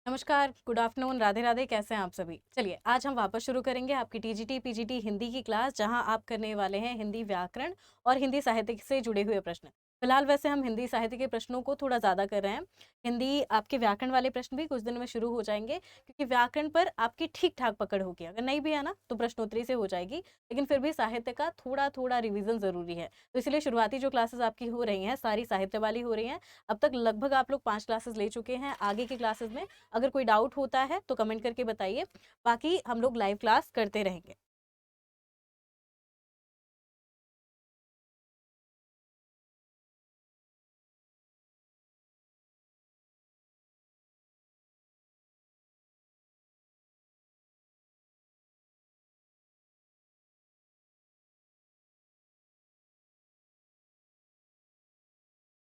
नमस्कार, good afternoon, Radhe Radhe. कैसे हैं आप सभी? चलिए, आज हम वापस शुरू करेंगे आपकी टीजीटी पीजीटी हिंदी की क्लास, जहां आप करने वाले हैं हिंदी व्याकरण और हिंदी साहित्य से जुड़े हुए प्रश्न। फिलहाल वैसे हम हिंदी साहित्य के प्रश्नों को थोड़ा ज़्यादा कर रहे हैं। हिंदी आपके व्याकरण वाले प्रश्न भी कुछ दिन में शुरू हो जाएंगे, क्योंकि व्याकरण पर आपकी ठीक ठाक पकड़ होगी। अगर नहीं भी है ना, तो प्रश्नोत्तरी से हो जाएगी, लेकिन फिर भी साहित्य का थोड़ा थोड़ा रिविजन ज़रूरी है। तो इसलिए शुरुआती जो क्लासेस आपकी हो रही हैं, सारी साहित्य वाली हो रही हैं। अब तक लगभग आप लोग 5 क्लासेस ले चुके हैं। आगे की क्लासेस में अगर कोई डाउट होता है तो कमेंट करके बताइए। बाकी हम लोग लाइव क्लास करते रहेंगे।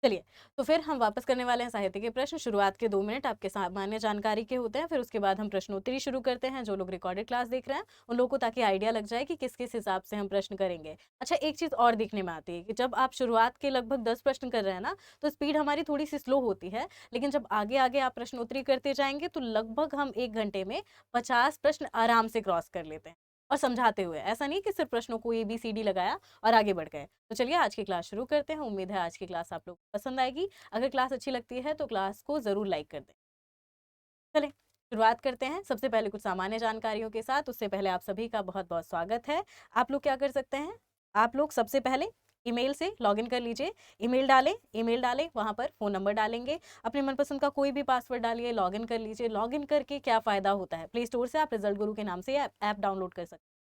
चलिए, तो फिर हम वापस करने वाले हैं साहित्य के प्रश्न। शुरुआत के 2 मिनट आपके सामान्य जानकारी के होते हैं, फिर उसके बाद हम प्रश्नोत्तरी शुरू करते हैं। जो लोग रिकॉर्डेड क्लास देख रहे हैं, उन लोगों को ताकि आइडिया लग जाए कि किस-किस हिसाब से हम प्रश्न करेंगे। अच्छा, एक चीज़ और देखने में आती है कि जब आप शुरुआत के लगभग 10 प्रश्न कर रहे हैं ना, तो स्पीड हमारी थोड़ी-सी स्लो होती है, लेकिन जब आगे-आगे आप प्रश्नोत्तरी करते जाएँगे, तो लगभग हम 1 घंटे में 50 प्रश्न आराम से क्रॉस कर लेते हैं, और समझाते हुए। ऐसा नहीं कि सिर्फ प्रश्नों को ABCD लगाया और आगे बढ़ गए। तो चलिए, आज की क्लास शुरू करते हैं। उम्मीद है आज की क्लास आप लोग को पसंद आएगी। अगर क्लास अच्छी लगती है तो क्लास को ज़रूर लाइक कर दें। चलें, शुरुआत करते हैं। सबसे पहले कुछ सामान्य जानकारियों के साथ। उससे पहले आप सभी का बहुत-बहुत स्वागत है। आप लोग क्या कर सकते हैं, आप लोग सबसे पहले ईमेल से लॉगिन कर लीजिए। ईमेल डालें, वहाँ पर फ़ोन नंबर डालेंगे, अपने मनपसंद का कोई भी पासवर्ड डालिए, लॉगिन कर लीजिए। लॉगिन करके क्या फ़ायदा होता है, प्ले स्टोर से आप रिजल्ट गुरु के नाम से ऐप डाउनलोड कर सकते हैं।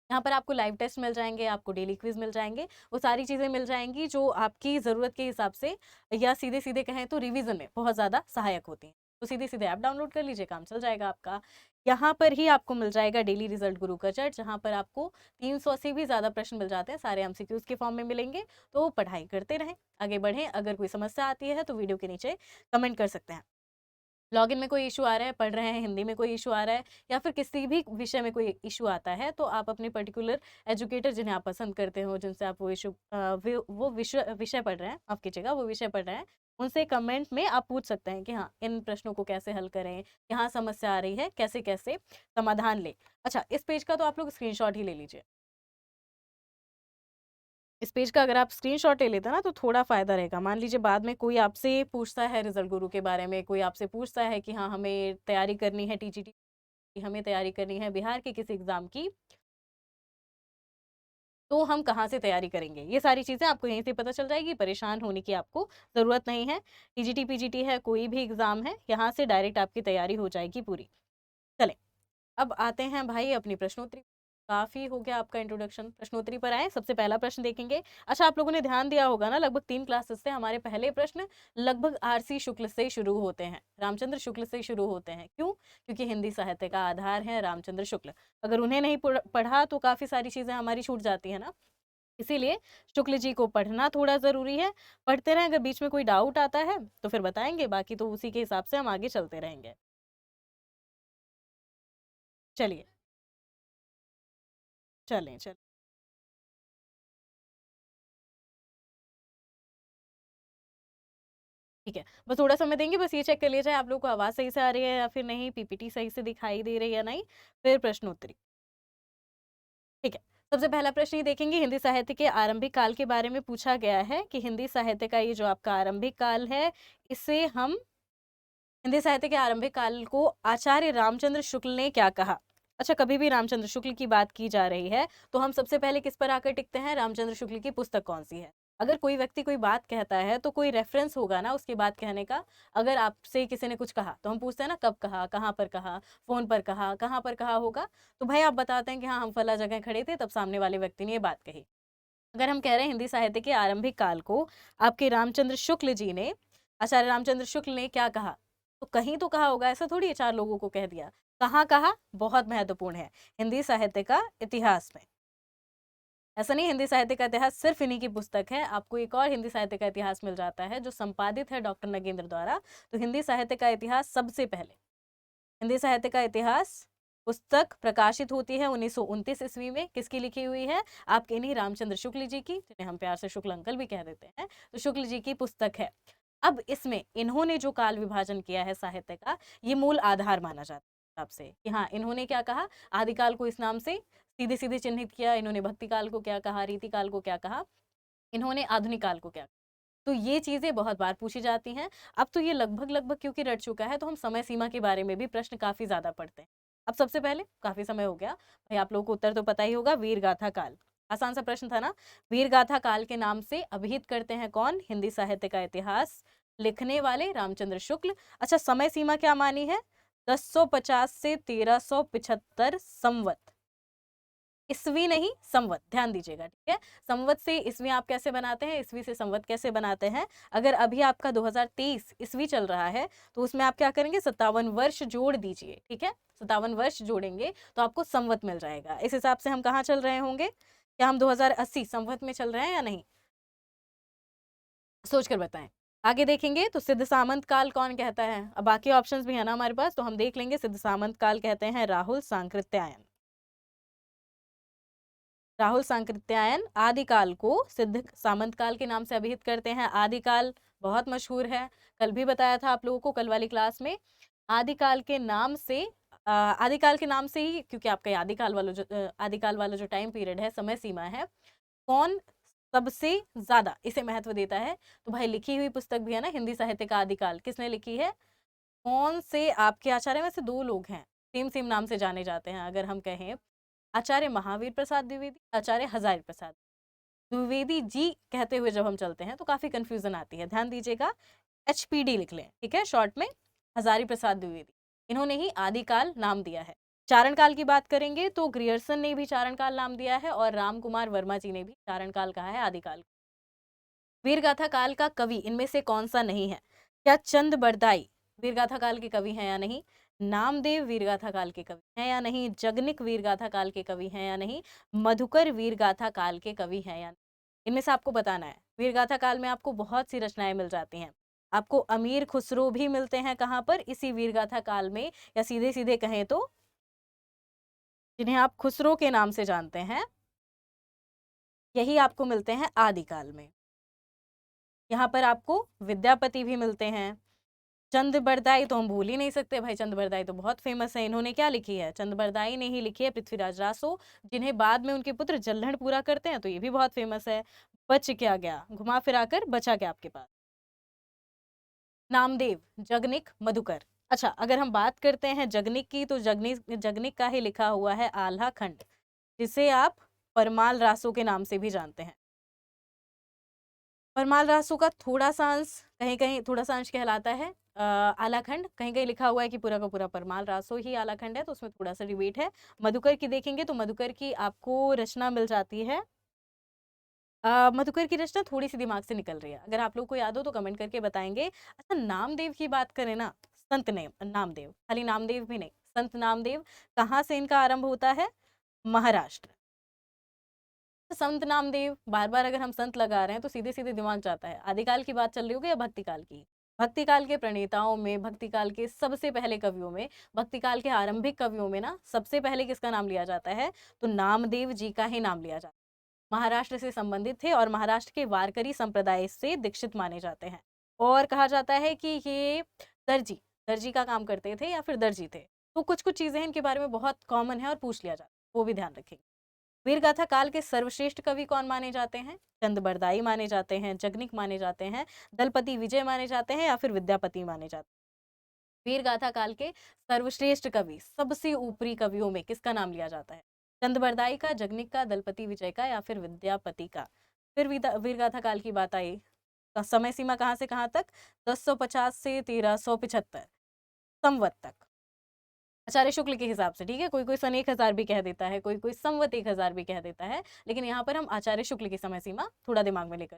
यहाँ पर आपको लाइव टेस्ट मिल जाएँगे, आपको डेली क्विज़ मिल जाएँगे, वो सारी चीज़ें मिल जाएँगी जो आपकी ज़रूरत के हिसाब से, या सीधे-सीधे कहें तो रिवीज़न में बहुत ज़्यादा सहायक होती हैं। तो सीधे-सीधे ऐप डाउनलोड कर लीजिए, काम चल जाएगा आपका। यहाँ पर ही आपको मिल जाएगा डेली रिज़ल्ट गुरु का चैट, जहाँ पर आपको 300 से भी ज़्यादा प्रश्न मिल जाते हैं, सारे एमसीक्यूज़ के फॉर्म में मिलेंगे। तो पढ़ाई करते रहें, आगे बढ़ें। अगर कोई समस्या आती है तो वीडियो के नीचे कमेंट कर सकते हैं। लॉगिन में कोई इशू आ रहा है, पढ़ रहे हैं, हिंदी में कोई इशू आ रहा है, या फिर किसी भी विषय में कोई इशू आता है, तो आप अपने पर्टिकुलर एजुकेटर जिन्हें आप पसंद करते हो, जिनसे आप वो विषय विषय पढ़ रहे हैं, माफ़ कीजिएगा, वो विषय पढ़ रहे हैं, उनसे कमेंट में आप पूछ सकते हैं कि हाँ, इन प्रश्नों को कैसे हल करें, यहाँ समस्या आ रही है, कैसे-कैसे समाधान लें। अच्छा, इस पेज का तो आप लोग स्क्रीनशॉट ही ले लीजिए। इस पेज का अगर आप स्क्रीनशॉट ले लेते हैं ना, तो थोड़ा फ़ायदा रहेगा। मान लीजिए बाद में कोई आपसे पूछता है रिज़ल्ट गुरु के बारे में, कोई आपसे पूछता है कि हाँ, हमें तैयारी करनी है टीजीटी, हमें तैयारी करनी है बिहार के किसी एग्ज़ाम की, तो हम कहाँ से तैयारी करेंगे? ये सारी चीज़ें आपको यहीं से पता चल जाएगी, परेशान होने की आपको ज़रूरत नहीं है। टीजीटी, पीजीटी है, कोई भी एग्ज़ाम है, यहाँ से डायरेक्ट आपकी तैयारी हो जाएगी पूरी। चलें, अब आते हैं भाई अपनी प्रश्नोत्तरी। काफ़ी हो गया आपका इंट्रोडक्शन, प्रश्नोत्तरी पर आएँ। सबसे पहला प्रश्न देखेंगे। अच्छा, आप लोगों ने ध्यान दिया होगा ना, लगभग 3 क्लासेस से हमारे पहले प्रश्न लगभग आरसी शुक्ल से शुरू होते हैं, रामचंद्र शुक्ल से शुरू होते हैं। क्यों? क्योंकि हिंदी साहित्य का आधार है रामचंद्र शुक्ल। अगर उन्हें नहीं पढ़ा तो काफ़ी सारी चीज़ें हमारी छूट जाती हैं ना। इसीलिए शुक्ल जी को पढ़ना थोड़ा ज़रूरी है। पढ़ते रहें, अगर बीच में कोई डाउट आता है तो फिर बताएँगे, बाकी तो उसी के हिसाब से हम आगे चलते रहेंगे। चलिए, चलें। ठीक है, बस थोड़ा समय देंगे, बस ये चेक कर लिया जाए आप लोगों को आवाज़ सही से आ रही है या फिर नहीं, पीपीटी सही से दिखाई दे रही है या नहीं, फिर प्रश्नोत्तरी। ठीक है, सबसे पहला प्रश्न ये देखेंगे, हिंदी साहित्य के आरंभिक काल के बारे में पूछा गया है कि हिंदी साहित्य का ये जो आपका आरंभिक काल है, इसे हम हिंदी साहित्य के आरंभिक काल को आचार्य रामचंद्र शुक्ल ने क्या कहा? अच्छा, कभी भी रामचंद्र शुक्ल की बात की जा रही है, तो हम सबसे पहले किस पर आकर टिकते हैं? रामचंद्र शुक्ल की पुस्तक कौन-सी है? अगर कोई व्यक्ति कोई बात कहता है, तो कोई रेफ़रेंस होगा ना उसकी बात कहने का। अगर आपसे किसी ने कुछ कहा, तो हम पूछते हैं ना, कब कहा, कहाँ पर कहा, फ़ोन पर कहा, कहाँ पर कहा होगा? तो भाई आप बताते हैं कि हाँ, हम फला जगह खड़े थे, तब सामने वाले व्यक्ति ने ये बात कही। अगर हम कह रहे हैं हिंदी साहित्य के आरंभिक काल को आपके रामचंद्र शुक्ल जी ने, आचार्य रामचंद्र शुक्ल ने क्या कहा? तो कहीं तो कहा होगा, ऐसा थोड़ी है 4 लोगों को कह दिया। कहाँ कहा? बहुत महत्वपूर्ण है, हिंदी साहित्य का इतिहास में। ऐसा नहीं हिंदी साहित्य का इतिहास सिर्फ इन्हीं की पुस्तक है, आपको एक और हिंदी साहित्य का इतिहास मिल जाता है जो संपादित है डॉक्टर नगेंद्र द्वारा। तो हिंदी साहित्य का इतिहास सबसे पहले, हिंदी साहित्य का इतिहास पुस्तक प्रकाशित होती है 1929 ईस्वी में। किसकी लिखी हुई है? आपके इन्हीं रामचंद्र शुक्ल जी की, जिन्हें हम प्यार से शुक्ल अंकल भी कह देते हैं। तो शुक्ल जी की पुस्तक है। अब इसमें इन्होंने जो काल विभाजन किया है साहित्य का, ये मूल आधार माना जाता है आपसे कि हाँ इन्होंने क्या कहा, आदिकाल को इस नाम से सीधे सीधे चिन्हित किया, इन्होंने भक्ति काल को क्या कहा, रीति काल को क्या कहा, इन्होंने आधुनिक काल को क्या। तो ये चीजें बहुत बार पूछी जाती हैं। अब तो ये लगभग लगभग क्योंकि रट चुका है, तो हम समय सीमा के बारे में भी प्रश्न काफी ज्यादा पढ़ते हैं। अब सबसे पहले, काफी समय हो गया भाई, आप लोगों को उत्तर तो पता ही होगा, वीर गाथा काल। आसान सा प्रश्न था ना। वीर गाथा काल के नाम से अभिहित करते हैं कौन? हिंदी साहित्य का इतिहास लिखने वाले रामचंद्र शुक्ल। अच्छा, समय सीमा क्या मानी है? 1050 से 1375 संवत। ईस्वी नहीं, संवत, ध्यान दीजिएगा, ठीक है। संवत से ईस्वी आप कैसे बनाते हैं, ईस्वी से संवत कैसे बनाते हैं? अगर अभी आपका 2023 ईस्वी चल रहा है तो उसमें आप क्या करेंगे, 57 वर्ष जोड़ दीजिए, ठीक है। 57 वर्ष जोड़ेंगे तो आपको संवत मिल जाएगा। इस हिसाब से हम कहाँ चल रहे होंगे? क्या हम 2080 संवत में चल रहे हैं या नहीं? सोचकर बताएं। आगे देखेंगे तो सिद्ध सामंत काल कौन कहता है? अब बाकी ऑप्शंस भी है ना हमारे पास, तो हम देख लेंगे। सिद्ध सामंत काल कहते हैं राहुल सांकृत्यायन। राहुल सांकृत्यायन आदिकाल को सिद्ध सामंत काल के नाम से अभिहित करते हैं। आदिकाल बहुत मशहूर है, कल भी बताया था आप लोगों को, कल वाली क्लास में। आदिकाल के नाम से आदिकाल के नाम से ही, क्योंकि आपका आदिकाल वाला जो टाइम पीरियड है, समय सीमा है, कौन सबसे ज्यादा इसे महत्व देता है? तो भाई लिखी हुई पुस्तक भी है ना, हिंदी साहित्य का आदिकाल, किसने लिखी है? कौन से आपके आचार्य में से दो लोग हैं, सेम सेम नाम से जाने जाते हैं, अगर हम कहें आचार्य महावीर प्रसाद द्विवेदी, आचार्य हजारी प्रसाद द्विवेदी जी कहते हुए जब हम चलते हैं तो काफी कंफ्यूजन आती है, ध्यान दीजिएगा। HPD लिख लें, ठीक है, शॉर्ट में, हजारी प्रसाद द्विवेदी। इन्होंने ही आदिकाल नाम दिया है। चारण काल की बात करेंगे तो ग्रियर्सन ने भी चारण काल नाम दिया है, और राम कुमार वर्मा जी ने भी चारण काल कहा है आदिकाल। वीरगाथा काल का कवि इनमें से कौन सा नहीं है? क्या चंद बरदाई वीरगाथा काल के कवि हैं या नहीं? नामदेव वीरगाथा काल के कवि हैं या नहीं? जगनिक वीरगाथा काल के कवि हैं या नहीं? मधुकर वीरगाथा काल के कवि हैं या नहीं? इनमें से आपको बताना है। वीरगाथा काल में आपको बहुत सी रचनाएं मिल जाती हैं। आपको अमीर खुसरो भी मिलते हैं, कहाँ पर? इसी वीरगाथा काल में, या सीधे सीधे कहें तो जिन्हें आप खुसरो के नाम से जानते हैं, यही आपको मिलते हैं आदिकाल में। यहाँ पर आपको विद्यापति भी मिलते हैं। चंद बरदाई तो हम भूल ही नहीं सकते भाई, चंद बरदाई तो बहुत फेमस है। इन्होंने क्या लिखी है? चंद बरदाई ने ही लिखी है पृथ्वीराज रासो, जिन्हें बाद में उनके पुत्र जल्हड़ पूरा करते हैं, तो ये भी बहुत फेमस है। बच क्या गया, घुमा फिरा कर बचा क्या आपके पास? नामदेव, जगनिक, मधुकर। अच्छा, अगर हम बात करते हैं जगनिक की, तो जगनिक का ही लिखा हुआ है आल्हा खंड, जिसे आप परमाल रासो के नाम से भी जानते हैं। परमाल रासो का थोड़ा सा अंश, कहीं कहीं थोड़ा सा अंश कहलाता है आलाखंड, कहीं कहीं लिखा हुआ है कि पूरा का पूरा परमाल रासो ही आलाखंड है, तो उसमें थोड़ा सा डिबेट है। मधुकर की देखेंगे तो मधुकर की आपको रचना मिल जाती है। मधुकर की रचना थोड़ी सी दिमाग से निकल रही है, अगर आप लोग को याद हो तो कमेंट करके बताएंगे। अच्छा, नामदेव की बात करें ना, संत ने नामदेव, खाली नामदेव भी नहीं, संत नामदेव, कहाँ से इनका आरंभ होता है? महाराष्ट्र। संत नामदेव, बार बार अगर हम संत लगा रहे हैं तो सीधे सीधे दिमाग जाता है आदिकाल की बात चल रही होगी या भक्ति काल की? भक्ति काल के प्रणेताओं में, भक्ति काल के सबसे पहले कवियों में, भक्ति काल के आरंभिक कवियों में ना, सबसे पहले किसका नाम लिया जाता है? तो नामदेव जी का ही नाम लिया जाता है। महाराष्ट्र से संबंधित थे और महाराष्ट्र के वारकरी संप्रदाय से दीक्षित माने जाते हैं, और कहा जाता है कि ये दर्जी दर्जी का काम करते थे या फिर दर्जी थे। तो कुछ कुछ चीजें इनके बारे में बहुत कॉमन है और पूछ लिया जाता है, वो भी ध्यान रखेंगे। वीरगाथा काल के सर्वश्रेष्ठ कवि कौन माने जाते हैं? चंद बरदाई माने जाते हैं, जगनिक माने जाते हैं, दलपति विजय माने जाते हैं, या फिर विद्यापति माने जाते हैं। वीरगाथा काल के सर्वश्रेष्ठ कवि, सबसे ऊपरी कवियों में किसका नाम लिया जाता है? चंद बरदाई का, जगनिक का, दलपति विजय का, या फिर विद्यापति का? फिर वीरगाथा काल की बात आई तो समय सीमा कहाँ से कहाँ तक? 1050 से 1375 संवत तक, आचार्य शुक्ल के हिसाब से, ठीक है। कोई कोई सन 1000 भी कह देता है, कोई कोई संवत 1000 भी कह देता है, लेकिन यहाँ पर हम आचार्य शुक्ल की समय सीमा थोड़ा दिमाग में लेकर।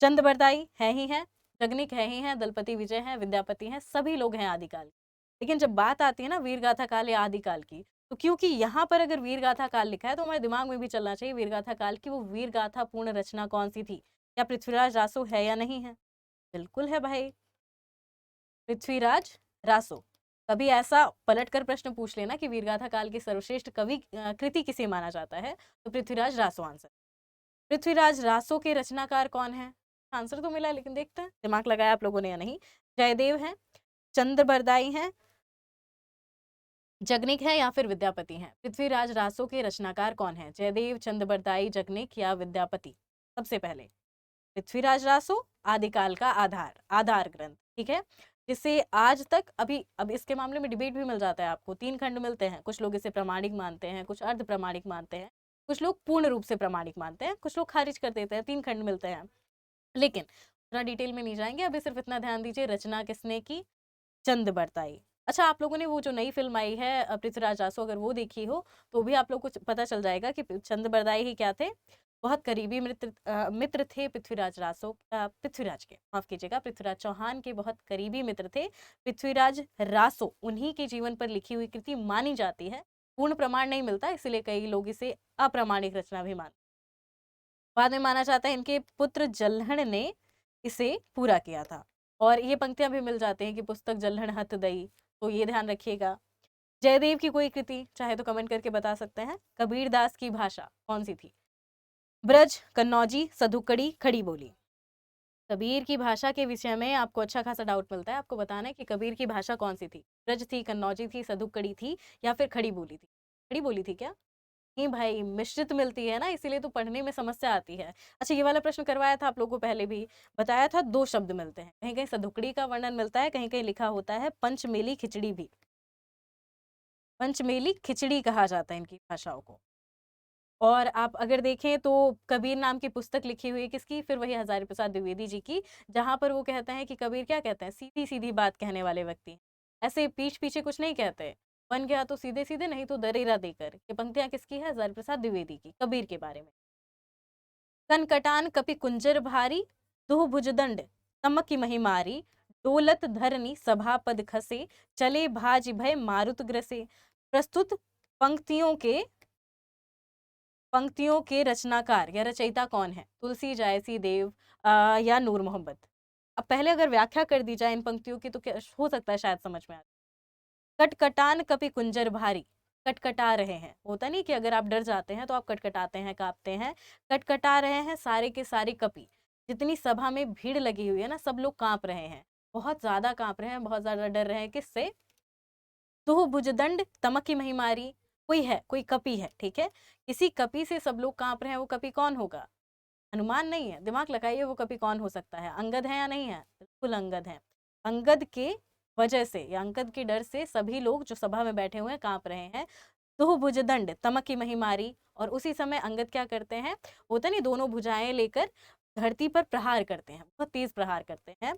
चंद बरदाई है ही है, जगनिक है ही है, दलपति विजय है, विद्यापति है, सभी लोग हैं आदिकाल। लेकिन जब बात आती है ना वीरगाथा काल या आदिकाल की, तो क्योंकि यहाँ पर अगर वीरगाथा काल लिखा है तो हमारे दिमाग में भी चलना चाहिए वीरगाथा काल की वो वीरगाथा पूर्ण रचना कौन सी थी। क्या पृथ्वीराज रासो है या नहीं है? बिल्कुल है भाई, पृथ्वीराज रासो। कभी ऐसा पलट कर प्रश्न पूछ लेना कि वीरगाथा काल की सर्वश्रेष्ठ कवि कृति किसे माना जाता है, तो पृथ्वीराज रासो आंसर। पृथ्वीराज रासो के रचनाकार कौन है? आंसर तो मिला, लेकिन देखते हैं दिमाग लगाया आप लोगों ने या नहीं। जयदेव है, चंद्रबरदाई है, जगनिक है या फिर विद्यापति हैं। पृथ्वीराज रासो के रचनाकार कौन है? जयदेव, चंद्रबरदाई, जगनिक या विद्यापति? सबसे पहले पृथ्वीराज रासो आदिकाल का आधार ग्रंथ, ठीक है, जिसे आज तक अब इसके मामले में डिबेट भी मिल जाता है आपको। 3 खंड मिलते हैं, कुछ लोग इसे प्रमाणिक मानते हैं, कुछ अर्ध प्रमाणिक मानते हैं, कुछ लोग पूर्ण रूप से प्रमाणिक मानते हैं, कुछ लोग खारिज कर देते हैं। 3 खंड मिलते हैं, लेकिन थोड़ा डिटेल में नहीं जाएंगे अभी, सिर्फ इतना ध्यान दीजिए रचना किसने की? चंद्रबरदाई। अच्छा, आप लोगों ने वो जो नई फिल्म आई है पृथ्वीराज रासो, अगर वो देखी हो तो भी आप लोग को पता चल जाएगा कि चंद्रबरदाई ही क्या थे, बहुत करीबी मित्र थे पृथ्वीराज रासो, पृथ्वीराज के, माफ कीजिएगा, पृथ्वीराज चौहान के बहुत करीबी मित्र थे पृथ्वीराज रासो। उन्हीं के जीवन पर लिखी हुई कृति मानी जाती है। पूर्ण प्रमाण नहीं मिलता, इसलिए कई लोग इसे अप्रामाणिक रचना भी मानते। बाद में माना जाता है इनके पुत्र जल्हण ने इसे पूरा किया था। और ये पंक्तियां भी मिल जाती हैं कि पुस्तक जल्हण हत दई, तो ये ध्यान रखिएगा। जयदेव की कोई कृति चाहे तो कमेंट करके बता सकते हैं। कबीरदास की भाषा कौन सी थी? ब्रज, कन्नौजी, सधुकड़ी, खड़ी बोली। कबीर की भाषा के विषय में आपको अच्छा खासा डाउट मिलता है, आपको बताना है कि कबीर की भाषा कौन सी थी। ब्रज थी, कन्नौजी थी, सधुकड़ी थी या फिर खड़ी बोली थी? खड़ी बोली थी क्या? नहीं भाई, मिश्रित मिलती है ना, इसीलिए तो पढ़ने में समस्या आती है। अच्छा, ये वाला प्रश्न करवाया था आप लोगों को पहले भी, बताया था 2 शब्द मिलते हैं, कहीं कहीं सधुकड़ी का वर्णन मिलता है, कहीं कहीं लिखा होता है पंचमेली खिचड़ी भी। पंचमेली खिचड़ी कहा जाता है इनकी भाषाओं को। और आप अगर देखें तो कबीर नाम की पुस्तक लिखी हुई है किसकी? फिर वही हजारी प्रसाद द्विवेदी जी की, जहां पर वो कहते हैं कि कबीर क्या कहते हैं, सीधी सीधी बात कहने वाले व्यक्ति, ऐसे पीठ पीछे कुछ नहीं कहते। बन गया तो सीधे सीधे, नहीं तो दरेरा देकर। ये पंक्तियां किसकी है? हजारी प्रसाद द्विवेदी की, कबीर के बारे में। कनकटान कपि कुंजर भारी, दुह भुजदंड तमक की महिमारी, डोलत धरनी सभापद खसे, चले भाज भय मारुत ग्रसे। प्रस्तुत पंक्तियों के रचनाकार या रचयिता कौन है? तुलसी, जायसी, देव या नूर मोहम्मद? अब पहले अगर व्याख्या कर दी जाए इन पंक्तियों की तो क्या हो सकता है शायद समझ में आ जाए। कटकटान कपि कुंजर भारी, कटकटा रहे हैं, होता नहीं कि अगर आप डर जाते हैं तो आप कटकटाते हैं, कांपते हैं। कटकटा रहे हैं सारे के सारे कपि, जितनी सभा में भीड़ लगी हुई है ना, सब लोग कांप रहे हैं, बहुत ज्यादा कांप रहे हैं, बहुत ज्यादा डर रहे हैं। किससे? तुह भुजदंड तमक की महिमारी, कोई है, कोई कपि है, ठीक है, किसी कपि से सब लोग कांप रहे हैं। वो कपि कौन होगा? अनुमान नहीं है, दिमाग लगाइए, वो कपि कौन हो सकता है? अंगद है या नहीं है? बिल्कुल अंगद है। अंगद के वजह से या अंगद के डर से सभी लोग जो सभा में बैठे हुए हैं कांप रहे हैं। तुह भुजदंड तमक की महिमारी, और उसी समय अंगद क्या करते हैं, होता नहीं, दोनों भुजाएं लेकर धरती पर प्रहार करते हैं, बहुत तेज प्रहार करते हैं।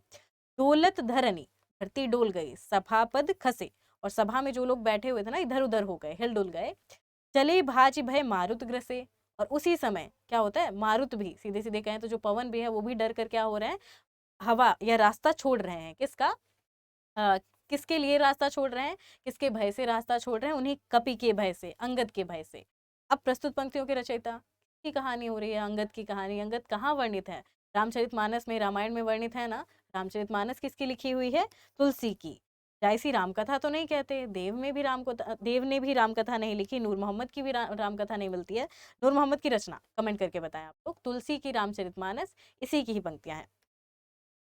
डोलत धरनी, धरती डोल गई, सभापद खसे, और सभा में जो लोग बैठे हुए थे ना, इधर उधर हो गए, हिल डुल गए। चले भाज भय मारुत ग्रसे, और उसी समय क्या होता है, मारुत भी, सीधे सीधे कहें तो जो पवन भी है वो भी डर कर क्या हो रहे हैं, हवा या रास्ता छोड़ रहे हैं। किसका? किसके लिए रास्ता छोड़ रहे हैं? किसके भय से रास्ता छोड़ रहे हैं? उन्हीं कपि के भय से, अंगद के भय से। अब प्रस्तुत पंक्तियों के रचयिता की कहानी हो रही है, अंगद की कहानी। अंगद कहाँ वर्णित है? रामचरितमानस में, रामायण में वर्णित है ना। रामचरितमानस किसकी लिखी हुई है? तुलसी की। जायसी रामकथा तो नहीं कहते, देव ने भी रामकथा नहीं लिखी, नूर मोहम्मद की भी रामकथा नहीं मिलती है। नूर मोहम्मद की रचना कमेंट करके बताएं आप लोग। तुलसी की रामचरितमानस, इसी की ही पंक्तियां हैं।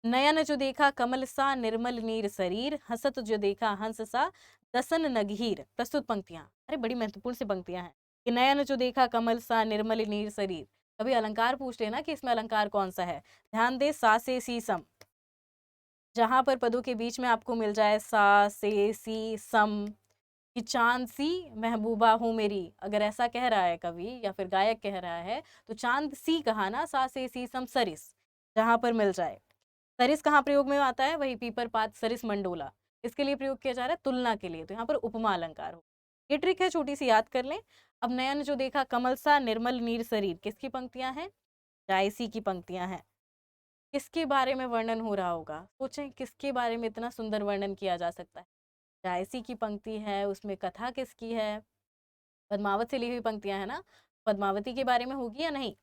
नयन जो देखा कमल सा निर्मल नीर शरीर, हसत जो देखा हंस सा दसन नगहीर। प्रस्तुत पंक्तियां, अरे बड़ी महत्वपूर्ण सी पंक्तियां हैं कि नयन जो देखा कमल सा निर्मल नीर शरीर। कभी अलंकार पूछ लेना कि इसमें अलंकार कौन सा है। ध्यान दे, सा से सी सम, जहां पर पदों के बीच में आपको मिल जाए सा से सी सम, कि चांद सी महबूबा हूँ मेरी, अगर ऐसा कह रहा है कवि या फिर गायक कह रहा है तो चांद सी कहा ना, सा से सी सम सरिस, जहां पर मिल जाए। सरिस कहाँ प्रयोग में आता है? वही पीपर पात सरिस मंडोला, इसके लिए प्रयोग किया जा रहा है, तुलना के लिए, तो यहाँ पर उपमा अलंकार हो। ये ट्रिक है, छोटी सी याद कर लें। अब नयन जो देखा कमल सा निर्मल नीर शरीर, किसकी पंक्तियां हैं? जायसी की पंक्तियां हैं। किसके बारे में वर्णन हो रहा होगा? सोचें, किसके बारे में इतना सुंदर वर्णन किया जा सकता है? जायसी की पंक्ति है, उसमें कथा किसकी है? पद्मावत से ली हुई पंक्तियां है ना, पद्मावती के बारे में होगी या नहीं?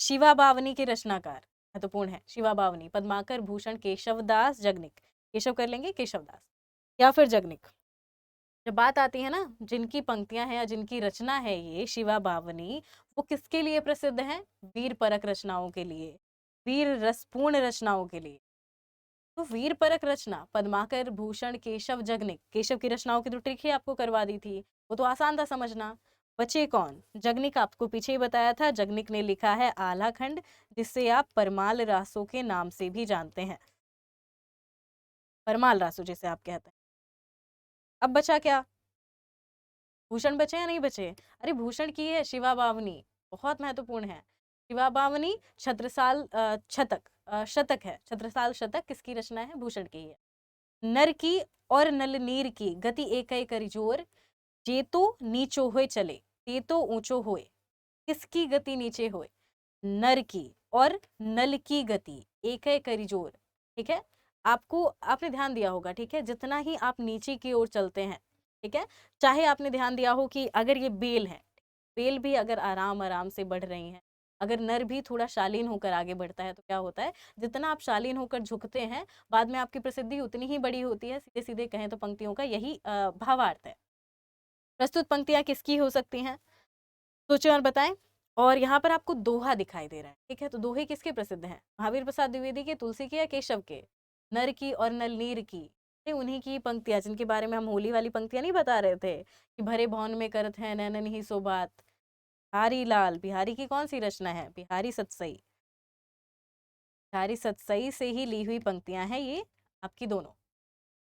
शिवा बावनी के रचनाकार महत्वपूर्ण है, शिवा बावनी, पद्माकर भूषण केशवदास जगनिक। केशव कर लेंगे, केशवदास या फिर जगनिक। जब बात आती है ना जिनकी पंक्तियां हैं या जिनकी रचना है ये शिवा बावनी, वो किसके लिए प्रसिद्ध है? वीर परक रचनाओं के लिए। वीर रसपूर्ण रचनाओं के लिए। तो वीर परक रचना पद्माकर, भूषण, केशव, जगनिक। केशव की रचनाओं की तो ट्रिक ही आपको करवा दी थी, वो तो आसान था समझना। बचे कौन? जगनिक आपको पीछे ही बताया था, जगनिक ने लिखा है आल्हा खंड, जिससे आप परमाल रासों के नाम से भी जानते हैं, परमाल रासो जिसे आप कहते हैं। अब बचा क्या? भूषण बचे या नहीं बचे? अरे भूषण की है शिवा बावनी, बहुत महत्वपूर्ण है। शिवा बावनी छत्रसाल शतक है, छत्रसाल शतक किसकी रचना है? भूषण की है। नर की और नल नीर की गति एक करी जोर, जे तो नीचो होए चले, ते तो ऊंचो होए। किसकी गति नीचे होए? नर की और नल की गति एक करी जोर। ठीक है, आपको आपने ध्यान दिया होगा, ठीक है, जितना ही आप नीचे की ओर चलते हैं, ठीक है, चाहे आपने ध्यान दिया हो कि अगर ये बेल है, बेल भी अगर आराम आराम से बढ़ रही हैं, अगर नर भी थोड़ा शालीन होकर आगे बढ़ता है तो क्या होता है, जितना आप शालीन होकर झुकते हैं, बाद में आपकी प्रसिद्धि उतनी ही बड़ी होती है। सीधे सीधे कहें तो पंक्तियों का यही भावार्थ है। प्रस्तुत पंक्तियां किसकी हो सकती हैं? सोचें और बताएं। और यहाँ पर आपको दोहा दिखाई दे रहा है, ठीक है, तो दोहे किसके प्रसिद्ध हैं? महावीर प्रसाद द्विवेदी के, तुलसी के, या केशव के? नर की और नल नीर की, ये उन्हीं की पंक्तियां जिनके बारे में हम होली वाली पंक्तियां नहीं बता रहे थे कि भरे भवन में करत है नैनन ही सो बात। बिहारी लाल, बिहारी की कौन सी रचना है? बिहारी सतसई, बिहारी सतसई से ही ली हुई पंक्तियां हैं ये आपकी दोनों।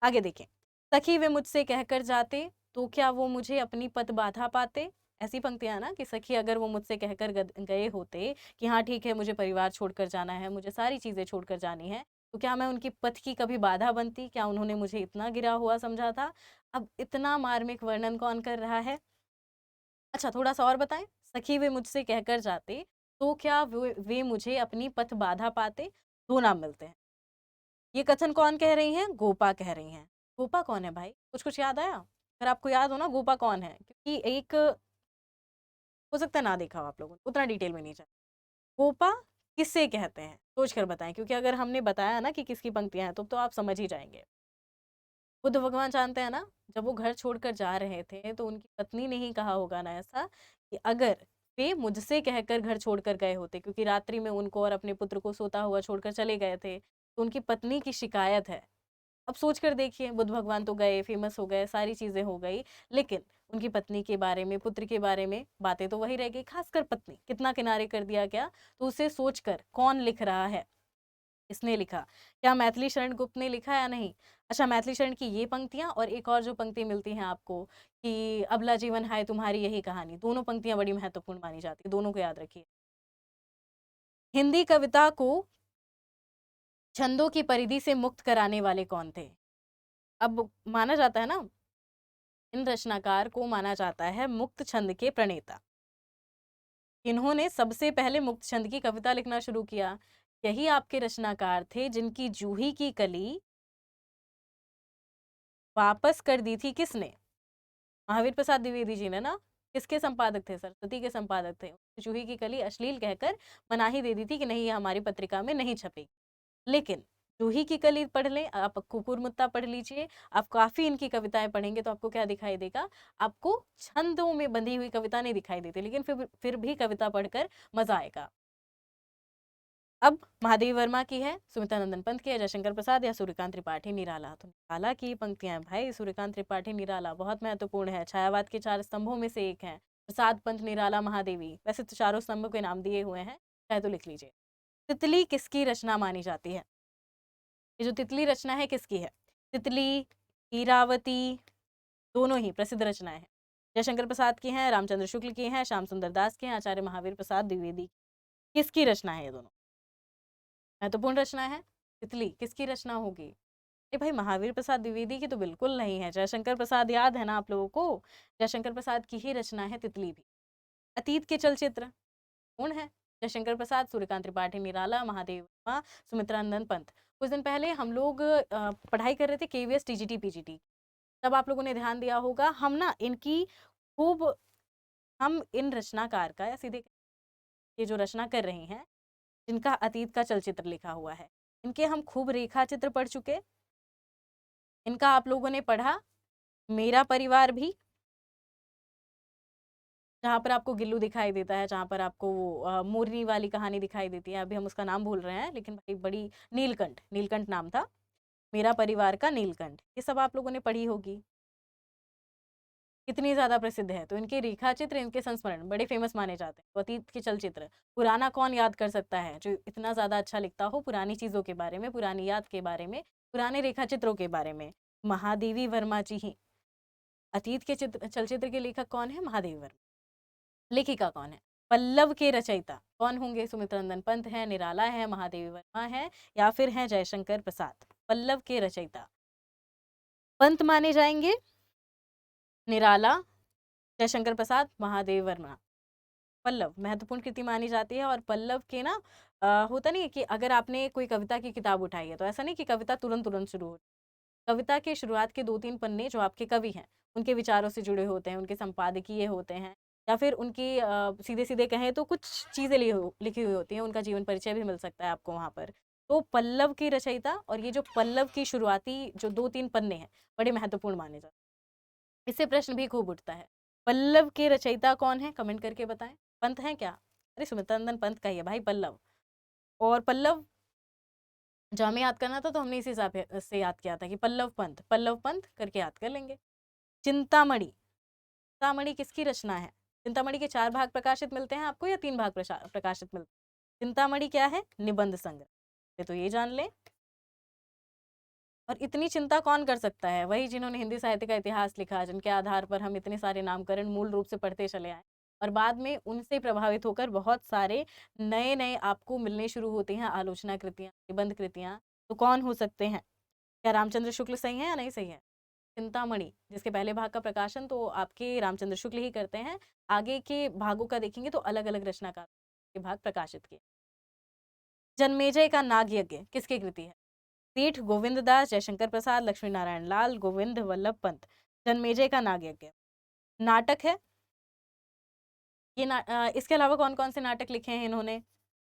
आगे देखें। सखी वे मुझसे कहकर जाते, तो क्या वो मुझे अपनी पत बाधा पाते। ऐसी पंक्तियां ना कि सखी अगर वो मुझसे कहकर गए होते कि हाँ ठीक है मुझे परिवार छोड़कर जाना है, मुझे सारी चीजें छोड़कर जानी है, तो क्या मैं उनकी पथ की कभी बाधा बनती? क्या उन्होंने मुझे इतना गिरा हुआ समझा था? अब इतना मार्मिक वर्णन कौन कर रहा है? अच्छा थोड़ा सा और बताएं। सखी वे मुझसे कहकर जाते, तो क्या वे मुझे अपनी पथ बाधा पाते। दो नाम मिलते हैं। ये कथन कौन कह रही हैं? गोपा कह रही हैं। गोपा कौन है भाई? कुछ कुछ याद आया? अगर आपको याद हो ना गोपा कौन है, क्योंकि एक हो सकता है ना देखा हो आप लोगों ने, उतना डिटेल में नहीं जाए। गोपा किससे कहते हैं? सोच कर बताएं, क्योंकि अगर हमने बताया ना कि किसकी पंक्तियां हैं तो आप समझ ही जाएंगे। बुद्ध भगवान जानते हैं ना, जब वो घर छोड़कर जा रहे थे तो उनकी पत्नी ने ही कहा होगा ना ऐसा कि अगर वे मुझसे कहकर घर छोड़कर गए होते, क्योंकि रात्रि में उनको और अपने पुत्र को सोता हुआ छोड़कर चले गए थे, तो उनकी पत्नी की शिकायत है। अब सोच कर देखिए, बुद्ध भगवान तो गए, फेमस हो गए, सारी चीजें हो गई, लेकिन उनकी पत्नी के बारे में, पुत्र के बारे में बातें तो वही रह गई। खासकर पत्नी कितना किनारे कर दिया गया। तो उसे सोचकर कौन लिख रहा है? इसने लिखा। क्या मैथिली शरण गुप्त ने लिखा या नहीं? अच्छा, मैथिली शरण की ये पंक्तियां और एक और जो पंक्ति मिलती हैं आपको कि अबला जीवन है तुम्हारी यही कहानी, दोनों पंक्तियां बड़ी महत्वपूर्ण मानी जाती है, दोनों को याद रखिए। हिंदी कविता को छंदों की परिधि से मुक्त कराने वाले कौन थे? अब माना जाता है ना, इन रचनाकार को माना जाता है मुक्त छंद के प्रणेता। इन्होंने सबसे पहले मुक्त छंद की कविता लिखना शुरू किया। यही आपके रचनाकार थे जिनकी जूही की कली वापस कर दी थी किसने? महावीर प्रसाद द्विवेदी जी ने ना। किसके संपादक थे? सरस्वती के संपादक थे। जूही की कली अश्लील कहकर मनाही दे दी थी कि नहीं ये हमारी पत्रिका में नहीं छपेगी। लेकिन जूही की कली पढ़ लें आप, कुकुर मुत्ता पढ़ लीजिए, आप काफी इनकी कविताएं पढ़ेंगे तो आपको क्या दिखाई देगा? आपको छंदों में बंधी हुई कविता नहीं दिखाई देती, लेकिन फिर भी कविता पढ़कर मजा आएगा। अब महादेवी वर्मा की है, सुमित्रा नंदन पंत की है, जयशंकर प्रसाद या सूर्यकांत त्रिपाठी निराला। तो निराला की पंक्तियां हैं भाई, सूर्यकांत त्रिपाठी निराला बहुत महत्वपूर्ण है, छायावाद के चार स्तंभों में से एक है। प्रसाद पंत निराला महादेवी, वैसे तो चारों स्तंभ के नाम दिए हुए हैं, चाहे तो लिख लीजिए। तितली किसकी रचना मानी जाती है? ये जो तितली रचना है किसकी है? तितली, हीरावती, दोनों ही प्रसिद्ध रचनाएं हैं। जयशंकर प्रसाद की हैं, रामचंद्र शुक्ल की हैं, श्याम सुंदर दास की हैं, आचार्य महावीर प्रसाद द्विवेदी। किसकी रचना है ये दोनों? महत्वपूर्ण रचना है। तितली किसकी रचना होगी? अरे भाई महावीर प्रसाद द्विवेदी की तो बिल्कुल नहीं है। जयशंकर प्रसाद याद है ना आप लोगों को? जयशंकर प्रसाद की ही रचना है तितली भी। अतीत के चलचित्र कौन है? जयशंकर प्रसाद, सूर्यकांत त्रिपाठी निराला, महादेव वर्मा, सुमित्रा नंदन पंत। कुछ दिन पहले हम लोग पढ़ाई कर रहे थे केवीएस टीजीटी पीजीटी, तब आप लोगों ने ध्यान दिया होगा हम ना इनकी खूब, हम इन रचनाकार का या सीधे ये जो रचना कर रही हैं जिनका अतीत का चलचित्र लिखा हुआ है, इनके हम खूब रेखा चित्र पढ़ चुके। इनका आप लोगों ने पढ़ा मेरा परिवार भी, जहाँ पर आपको गिल्लू दिखाई देता है, जहाँ पर आपको वो मोरनी वाली कहानी दिखाई देती है, अभी हम उसका नाम भूल रहे हैं, लेकिन भाई बड़ी, नीलकंठ, नीलकंठ नाम था, मेरा परिवार का नीलकंठ, ये सब आप लोगों ने पढ़ी होगी, कितनी ज़्यादा प्रसिद्ध है। तो इनके रेखा चित्र, इनके संस्मरण बड़े फेमस माने जाते हैं। तो अतीत के चलचित्र, पुराना कौन याद कर सकता है जो इतना ज़्यादा अच्छा लिखता हो पुरानी चीज़ों के बारे में, पुरानी याद के बारे में, पुराने रेखा चित्रों के बारे में? महादेवी वर्मा जी ही। अतीत के चलचित्र के लेखक कौन है? महादेवी वर्मा। लेखिका कौन है? पल्लव के रचयिता कौन होंगे? सुमित्रा नंदन पंत है, निराला है, महादेवी वर्मा है, या फिर हैं जयशंकर प्रसाद? पल्लव के रचयिता पंत माने जाएंगे, निराला, जयशंकर प्रसाद, महादेव वर्मा। पल्लव महत्वपूर्ण कृति मानी जाती है। और पल्लव के ना होता नहीं है कि अगर आपने कोई कविता की किताब उठाई है तो ऐसा नहीं कि कविता तुरंत तुरंत शुरू हो, कविता के शुरुआत के 2-3 पन्ने जो आपके कवि हैं उनके विचारों से जुड़े होते हैं, उनके संपादकीय होते हैं, या फिर उनकी सीधे सीधे कहें तो कुछ चीज़ें लिखी हुई होती हैं, उनका जीवन परिचय भी मिल सकता है आपको वहाँ पर। तो पल्लव की रचयिता और ये जो पल्लव की शुरुआती जो 2-3 पन्ने हैं बड़े महत्वपूर्ण माने जाते हैं। इससे प्रश्न भी खूब उठता है, पल्लव के रचयिता कौन है? कमेंट करके बताएं। पंत है क्या? अरे सुमित्रा नंदन पंत का ही है भाई पल्लव। और पल्लव जो हमें याद करना था तो हमने इसी हिसाब से याद किया था कि पल्लव पंत करके याद कर लेंगे। चिंतामणि, चिंतामणि किसकी रचना है? चिंतामणि के 4 भाग प्रकाशित मिलते हैं आपको या 3 भाग प्रकाशित मिलते हैं? चिंतामणि क्या है? निबंध संग्रह, तो ये जान लें। और इतनी चिंता कौन कर सकता है? वही जिन्होंने हिंदी साहित्य का इतिहास लिखा, जिनके आधार पर हम इतने सारे नामकरण मूल रूप से पढ़ते चले आए, और बाद में उनसे प्रभावित होकर बहुत सारे नए नए आपको मिलने शुरू होते हैं आलोचना कृतियाँ, निबंध कृतियाँ। तो कौन हो सकते हैं? क्या रामचंद्र शुक्ल सही है या नहीं सही है? चिंतामणि जिसके पहले भाग का प्रकाशन तो आपके रामचंद्र शुक्ल ही करते हैं, आगे के भागों का देखेंगे तो अलग अलग रचनाकार के भाग प्रकाशित किए। जन्मेजय का नाग यज्ञ किसकी कृति है? सेठ गोविंद दास, जयशंकर प्रसाद, लक्ष्मी नारायण लाल, गोविंद वल्लभ पंत। जन्मेजय का नाग यज्ञ नाटक है। ये इसके अलावा कौन कौन से नाटक लिखे हैं इन्होंने?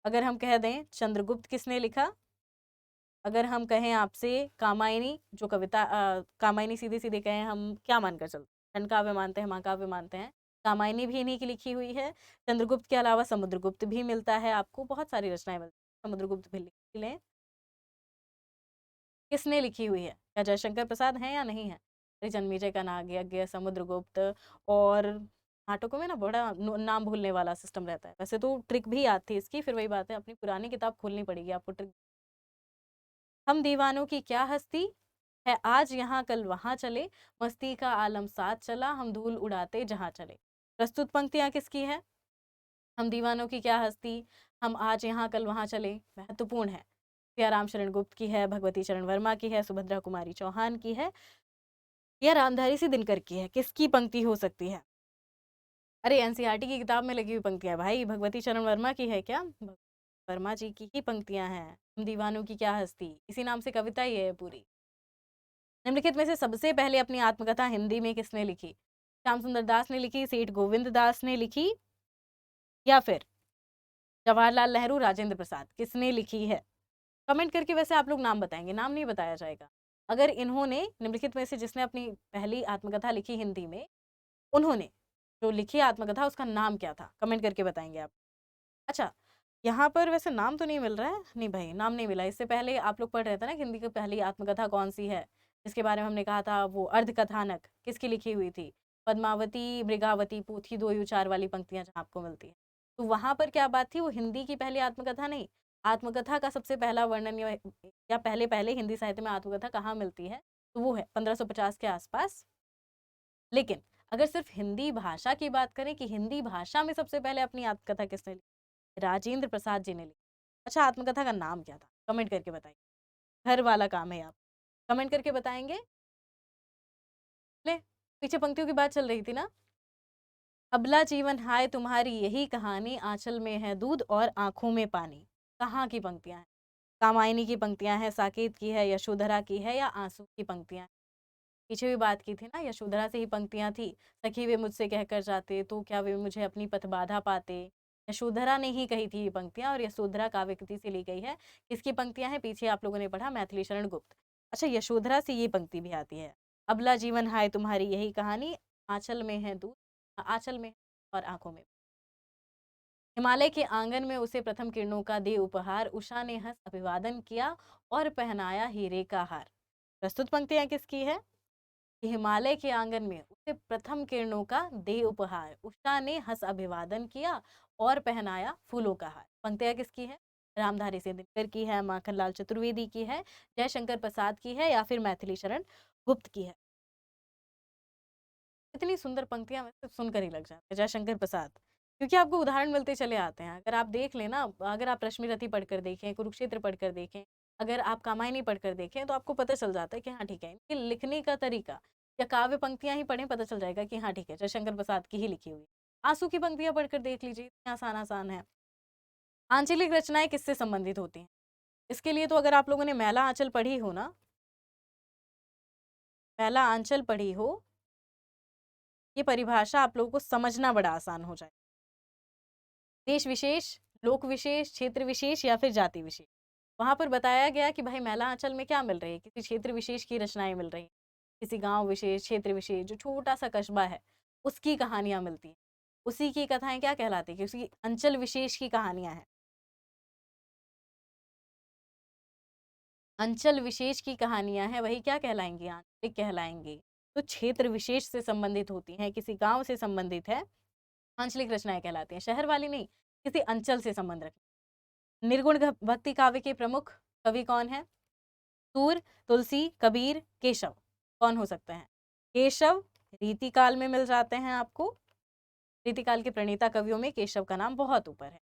अगर हम कह दें चंद्रगुप्त किसने लिखा? अगर हम कहें आपसे कामायनी, जो कविता कामायनी सीधे सीधे कहें हम क्या मानकर चलते हैं? खंडकाव्य मानते हैं, महाकाव्य मानते हैं, कामायनी भी इन्हीं की लिखी हुई है। चंद्रगुप्त के अलावा समुद्रगुप्त भी मिलता है आपको, बहुत सारी रचनाएं मिलती हैं, समुद्रगुप्त भी लिख लें। किसने लिखी हुई है? क्या जयशंकर प्रसाद हैं या नहीं है? जन्मेजय का नाग यज्ञ, समुद्रगुप्त। और नाटकों में ना बड़ा नाम भूलने वाला सिस्टम रहता है, वैसे तो ट्रिक भी याद थी इसकी, फिर वही बात है अपनी पुरानी किताब खोलनी पड़ेगी आपको ट्रिक। हम दीवानों की क्या हस्ती है, आज यहाँ कल वहाँ चले, मस्ती का आलम साथ चला, हम धूल उड़ाते जहाँ चले। प्रस्तुत पंक्तियां किसकी है? हम दीवानों की क्या हस्ती, हम आज यहाँ कल वहाँ चले महत्वपूर्ण है, सियाराम शरण गुप्त की है, भगवती चरण वर्मा की है, सुभद्रा कुमारी चौहान की है, या रामधारी सी दिनकर की है? किसकी पंक्ति हो सकती है? अरे एनसीईआरटी की किताब में लगी हुई पंक्तियां भाई, भगवती चरण वर्मा की है क्या? वर्मा जी की ही पंक्तियां हैं। हम दीवानों की क्या हस्ती, इसी नाम से कविता ही है पूरी। निम्नलिखित में से सबसे पहले अपनी आत्मकथा हिंदी में किसने लिखी? श्याम सुंदर दास ने लिखी, सेठ गोविंद दास ने लिखी, या फिर जवाहरलाल नेहरू, राजेंद्र प्रसाद, किसने लिखी है? कमेंट करके वैसे आप लोग नाम बताएंगे, नाम नहीं बताया जाएगा। अगर इन्होंने निम्नलिखित में से जिसने अपनी पहली आत्मकथा लिखी हिंदी में, उन्होंने जो लिखी आत्मकथा उसका नाम क्या था? कमेंट करके बताएंगे आप। अच्छा, यहाँ पर वैसे नाम तो नहीं मिल रहा है, नहीं भाई नाम नहीं मिला। इससे पहले आप लोग पढ़ रहे थे ना हिंदी की पहली आत्मकथा कौन सी है, जिसके बारे में हमने कहा था वो अर्धकथानक किसकी लिखी हुई थी? पद्मावती, मृगावती, पोथी दो उचार वाली पंक्तियां जहाँ आपको मिलती है, तो वहां पर क्या बात थी? वो हिंदी की पहली आत्मकथा नहीं, आत्मकथा का सबसे पहला वर्णन या पहले पहले हिंदी साहित्य में आत्मकथा कहाँ मिलती है? तो वो है 1550 के आसपास। लेकिन अगर सिर्फ हिंदी भाषा की बात करें कि हिंदी भाषा में सबसे पहले अपनी आत्मकथा किसने लिखी, राजेंद्र प्रसाद जी ने लिखी। अच्छा, आत्मकथा का नाम क्या था? कमेंट करके बताइए, घर वाला काम है आप, कमेंट करके बताएंगे। ले, पीछे पंक्तियों की बात चल रही थी ना, अबला जीवन हाय तुम्हारी यही कहानी, आंचल में है दूध और आंखों में पानी। कहाँ की पंक्तियां हैं? कामायनी की पंक्तियां हैं, साकेत की है, यशोधरा की है, या आंसू की पंक्तियां? पीछे भी बात की थी ना, यशोधरा से ही पंक्तियां थी, सखी वे मुझसे कहकर जाते तो क्या वे मुझे अपनी पथ बाधा पाते। यशोधरा ने ही कही थी ये पंक्तियां, और यशोधरा काव्य कृति से ली गई है। किसकी पंक्तियां हैं? पीछे आप लोगों ने पढ़ा मैथिली शरण गुप्त। अच्छा, यशोधरा से ये पंक्ति भी आती है, अबला जीवन हाय तुम्हारी यही कहानी, आंचल में है दूध, आंचल में और आंखों में। हिमालय के आंगन में उसे प्रथम किरणों का दे उपहार, उषा ने हंस अभिवादन किया और पहनाया हीरे का हार। प्रस्तुत पंक्तियां किसकी है? कि हिमालय के आंगन में उसे प्रथम किरणों का दे उपहार, उषा ने हंस अभिवादन किया और पहनाया फूलों का हार। पंक्तियां किसकी है? रामधारी सिंह दिनकर की है, माखनलाल चतुर्वेदी की है, जयशंकर प्रसाद की है, या फिर मैथिली शरण गुप्त की है। इतनी सुंदर पंक्तियां वैसे सुनकर ही लग जाते हैं, जयशंकर प्रसाद, क्योंकि आपको उदाहरण मिलते चले आते हैं। अगर आप देख लेना, अगर आप रश्मि रथी पढ़कर देखें, कुरुक्षेत्र पढ़कर देखें, अगर आप कामायनी पढ़कर देखें, तो आपको पता चल जाता है कि हाँ ठीक है, इनके लिखने का तरीका, या काव्य पंक्तियां ही पढ़ें, पता चल जाएगा कि हाँ ठीक है, जयशंकर प्रसाद की ही लिखी हुई। आंसू की पंक्तियां पढ़कर देख लीजिए, इतनी आसान आसान है। आंचलिक रचनाएं किससे संबंधित होती हैं? इसके लिए तो अगर आप लोगों ने मैला आंचल पढ़ी हो ना, मैला आंचल पढ़ी हो, ये परिभाषा आप लोगों को समझना बड़ा आसान हो जाए। देश विशेष, लोक विशेष, क्षेत्र विशेष या फिर जाति विशेष। वहां पर बताया गया कि भाई मैला आंचल में क्या मिल रही है, किसी क्षेत्र विशेष की रचनाएं मिल रही हैं, किसी गांव विशेष, क्षेत्र विशेष, जो छोटा सा कस्बा है उसकी कहानियां मिलती हैं। उसी की कथाएं क्या कहलाती है? कि उसकी अंचल विशेष की कहानियां हैं। अंचल विशेष की कहानियां हैं, वही क्या कहलाएंगी? आंचलिक कहलाएंगी। तो क्षेत्र विशेष से संबंधित होती हैं, किसी गांव से संबंधित है, आंचलिक रचनाएं कहलाती हैं। शहर वाली नहीं, किसी अंचल से संबंध रखती। निर्गुण भक्ति काव्य के प्रमुख कवि कौन है? सूर, तुलसी, कबीर, केशव। कौन हो सकते हैं? केशव रीतिकाल में मिल जाते हैं आपको। रीतिकाल के प्रणेता कवियों में केशव का नाम बहुत ऊपर है।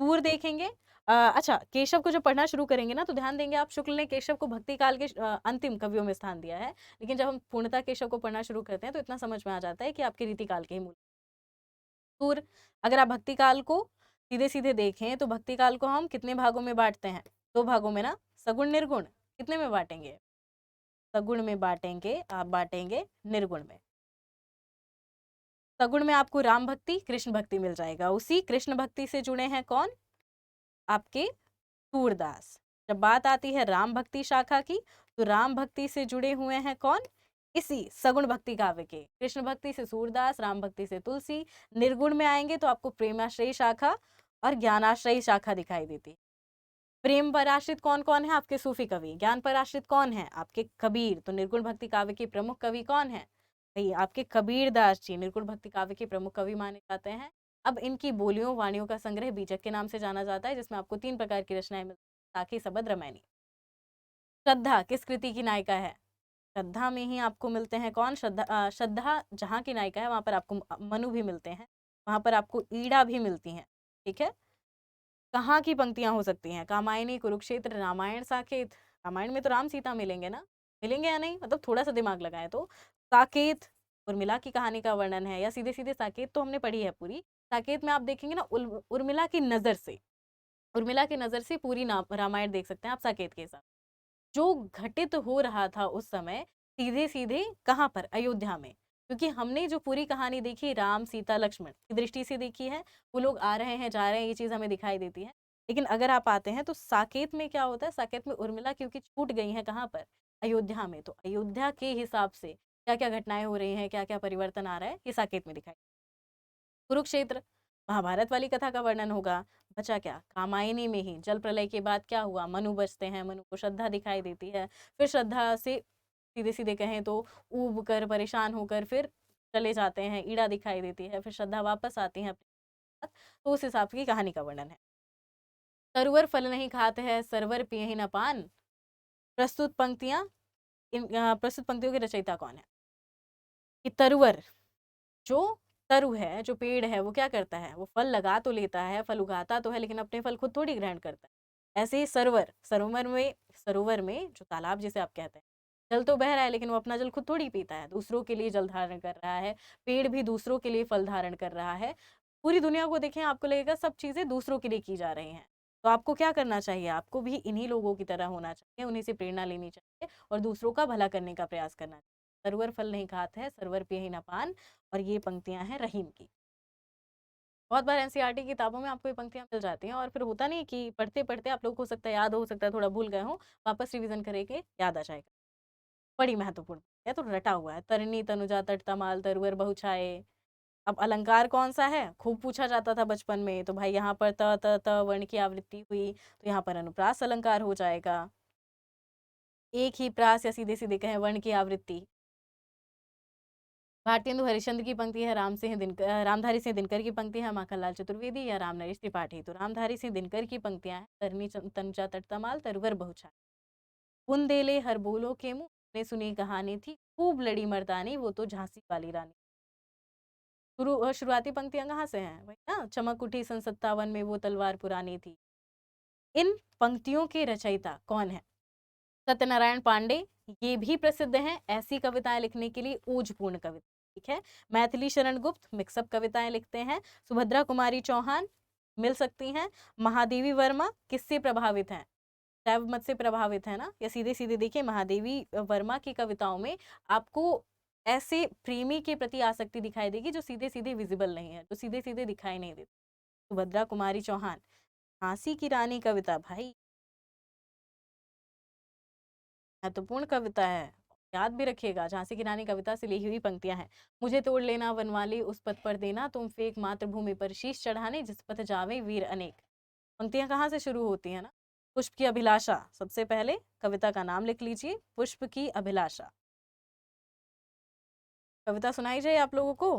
सूर देखेंगे, अच्छा, केशव को जब पढ़ना शुरू करेंगे ना, तो ध्यान देंगे आप, शुक्ल ने केशव को भक्ति काल के अंतिम कवियों में स्थान दिया है, लेकिन जब हम पूर्णतः केशव को पढ़ना शुरू करते हैं तो इतना समझ में आ जाता है कि आपके रीतिकाल के ही मूल। सूर, अगर आप भक्ति काल को सीधे सीधे देखें तो भक्ति काल को हम कितने भागों में बांटते हैं? 2 भागों में ना, सगुण निर्गुण। कितने में बांटेंगे? सगुण में बांटेंगे, आप बांटेंगे निर्गुण में। सगुण में आपको राम भक्ति, कृष्ण भक्ति मिल जाएगा। उसी कृष्ण भक्ति से जुड़े हैं कौन? आपके सूरदास। जब बात आती है राम भक्ति शाखा की, तो राम भक्ति से जुड़े हुए हैं कौन? इसी सगुण भक्ति काव्य के। कृष्ण भक्ति से सूरदास, राम भक्ति से तुलसी। निर्गुण में आएंगे तो आपको प्रेमाश्रयी शाखा और ज्ञानाश्रयी शाखा दिखाई देती। प्रेम पर आश्रित कौन कौन है? आपके सूफी कवि। ज्ञान पर आश्रित कौन है? आपके कबीर। तो निर्गुण भक्ति काव्य के प्रमुख कवि कौन है? भाई आपके कबीर दास जी निर्गुण भक्ति काव्य के प्रमुख कवि माने जाते हैं। अब इनकी बोलियों वाणियों का संग्रह बीजक के नाम से जाना जाता है, जिसमें आपको 3 प्रकार की रचनाएं मिलती हैं, साखी, सबद, रामायणी। श्रद्धा किस कृति की नायिका है? श्रद्धा में ही आपको मिलते हैं कौन? श्रद्धा जहाँ की नायिका है वहां पर आपको मनु भी मिलते हैं, वहां पर आपको ईड़ा भी मिलती हैं। ठीक है, कहाँ की पंक्तियां हो सकती हैं? कामायनी, कुरुक्षेत्र, रामायण, साकेत। रामायण में तो राम सीता मिलेंगे ना, मिलेंगे या नहीं? मतलब थोड़ा सा दिमाग लगाए तो। साकेत उर्मिला की कहानी का वर्णन है, या सीधे सीधे साकेत तो हमने पढ़ी है पूरी। साकेत में आप देखेंगे ना, उर्मिला की नजर से, उर्मिला की नजर से पूरी रामायण देख सकते हैं आप साकेत के साथ। जो घटित हो रहा था उस समय, सीधे सीधे कहाँ पर? अयोध्या में। क्योंकि हमने जो पूरी कहानी देखी राम सीता लक्ष्मण की दृष्टि से देखी है, वो लोग आ रहे हैं जा रहे हैं, ये चीज हमें दिखाई देती है। लेकिन अगर आप आते हैं तो साकेत में क्या होता है? साकेत में उर्मिला क्योंकि छूट गई है कहाँ पर? अयोध्या में। तो अयोध्या के हिसाब से क्या क्या घटनाएं हो रही हैं, क्या क्या परिवर्तन आ रहा है, ये साकेत में दिखाई। कुरुक्षेत्र महाभारत वाली कथा का वर्णन होगा। बचा क्या? कामायनी में ही जल प्रलय के बाद क्या हुआ? मनु बचते हैं, मनु को श्रद्धा दिखाई देती है, फिर श्रद्धा से सीधे सीधे कहें तो ऊब कर परेशान होकर फिर चले जाते हैं, ईड़ा दिखाई देती है, फिर श्रद्धा वापस आती है अपने साथ। तो उस हिसाब की कहानी का वर्णन है। तरुवर फल नहीं खाते हैं, सरवर पिए ही न पान। प्रस्तुत पंक्तियां, प्रस्तुत पंक्तियों के रचयिता कौन है? कि तरुवर, जो तरु है, जो पेड़ है, वो क्या करता है? वो फल लगा तो लेता है, फल उगाता तो है, लेकिन अपने फल खुद थोड़ी ग्रहण करता है। ऐसे ही सरोवर, सरोवर में जो तालाब जिसे आप कहते हैं, जल तो बह रहा है, लेकिन वो अपना जल खुद थोड़ी पीता है, दूसरों के लिए जल धारण कर रहा है। पेड़ भी दूसरों के लिए फल धारण कर रहा है। पूरी दुनिया को देखें, आपको लगेगा सब चीजें दूसरों के लिए की जा रही हैं। तो आपको क्या करना चाहिए? आपको भी इन्हीं लोगों की तरह होना चाहिए, उन्हीं से प्रेरणा लेनी चाहिए और दूसरों का भला करने का प्रयास करना चाहिए। सरवर फल नहीं खाते हैं, सरवर पिए ही न पान। और ये पंक्तियां हैं रहीम की। बहुत बार एनसीईआरटी की किताबों में आपको ये पंक्तियां मिल जाती हैं, और फिर होता नहीं कि पढ़ते पढ़ते आप लोग को हो सकता है याद हो सकता है थोड़ा भूल गए हो, वापस रिवीजन करेंगे याद आ जाएगा। बड़ी महत्वपूर्ण है, तो रटा हुआ है। तरनी तनुजा तट तमाल तरुवर बहु छाए, अब अलंकार कौन सा है, खूब पूछा जाता था बचपन में, तो भाई यहाँ पर त त त वर्ण की आवृत्ति हुई, तो यहाँ पर अनुप्रास अलंकार हो जाएगा। एक ही प्रास या सीधे सीधे कहें वर्ण की आवृत्ति। भारतेंदु हरिश्चंद्र की पंक्ति है, रामधारी सिंह दिनकर की पंक्ति है, माखनलाल चतुर्वेदी या राम नरेश त्रिपाठी। तो रामधारी सिंह दिनकर की पंक्तियां हैं, तरनी तनुजा तटतमाल तरवर बहुछा, बुंदेले हर बोलो के मुंह ने सुनी कहानी थी, खूब लड़ी मर्दानी वो तो झांसी वाली रानी। शुरुआती पंक्तियां कहाँ से हैं, वही ना, चमक उठी सन 57 में वो तलवार पुरानी थी। इन पंक्तियों के रचयिता कौन है? सत्यनारायण पांडे, ये भी प्रसिद्ध हैं ऐसी कविताएं लिखने के लिए, ओजपूर्ण कविता, ठीक है। मैथिली शरण गुप्त मिक्सअप कविताएं लिखते हैं। सुभद्रा कुमारी चौहान मिल सकती हैं। महादेवी वर्मा किससे प्रभावित हैं? शैव मत से प्रभावित है ना, या सीधे सीधे देखिए महादेवी वर्मा की कविताओं में आपको ऐसे प्रेमी के प्रति आसक्ति दिखाई देगी जो सीधे सीधे विजिबल नहीं है, जो सीधे सीधे दिखाई नहीं देती। सुभद्रा कुमारी चौहान, झांसी की रानी कविता भाई महत्वपूर्ण कविता है, याद भी रखिएगा। झांसी की रानी कविता से ली हुई पंक्तियां हैं। मुझे तोड़ लेना वनवाली उस पथ पर देना, तुम फेंक मातृभूमि पर शीश चढ़ाने, जिस पथ जावे वीर अनेक। पंक्तियां कहाँ से शुरू होती है ना, पुष्प की अभिलाषा। सबसे पहले कविता का नाम लिख लीजिए, पुष्प की अभिलाषा। कविता सुनाई जाए आप लोगों को,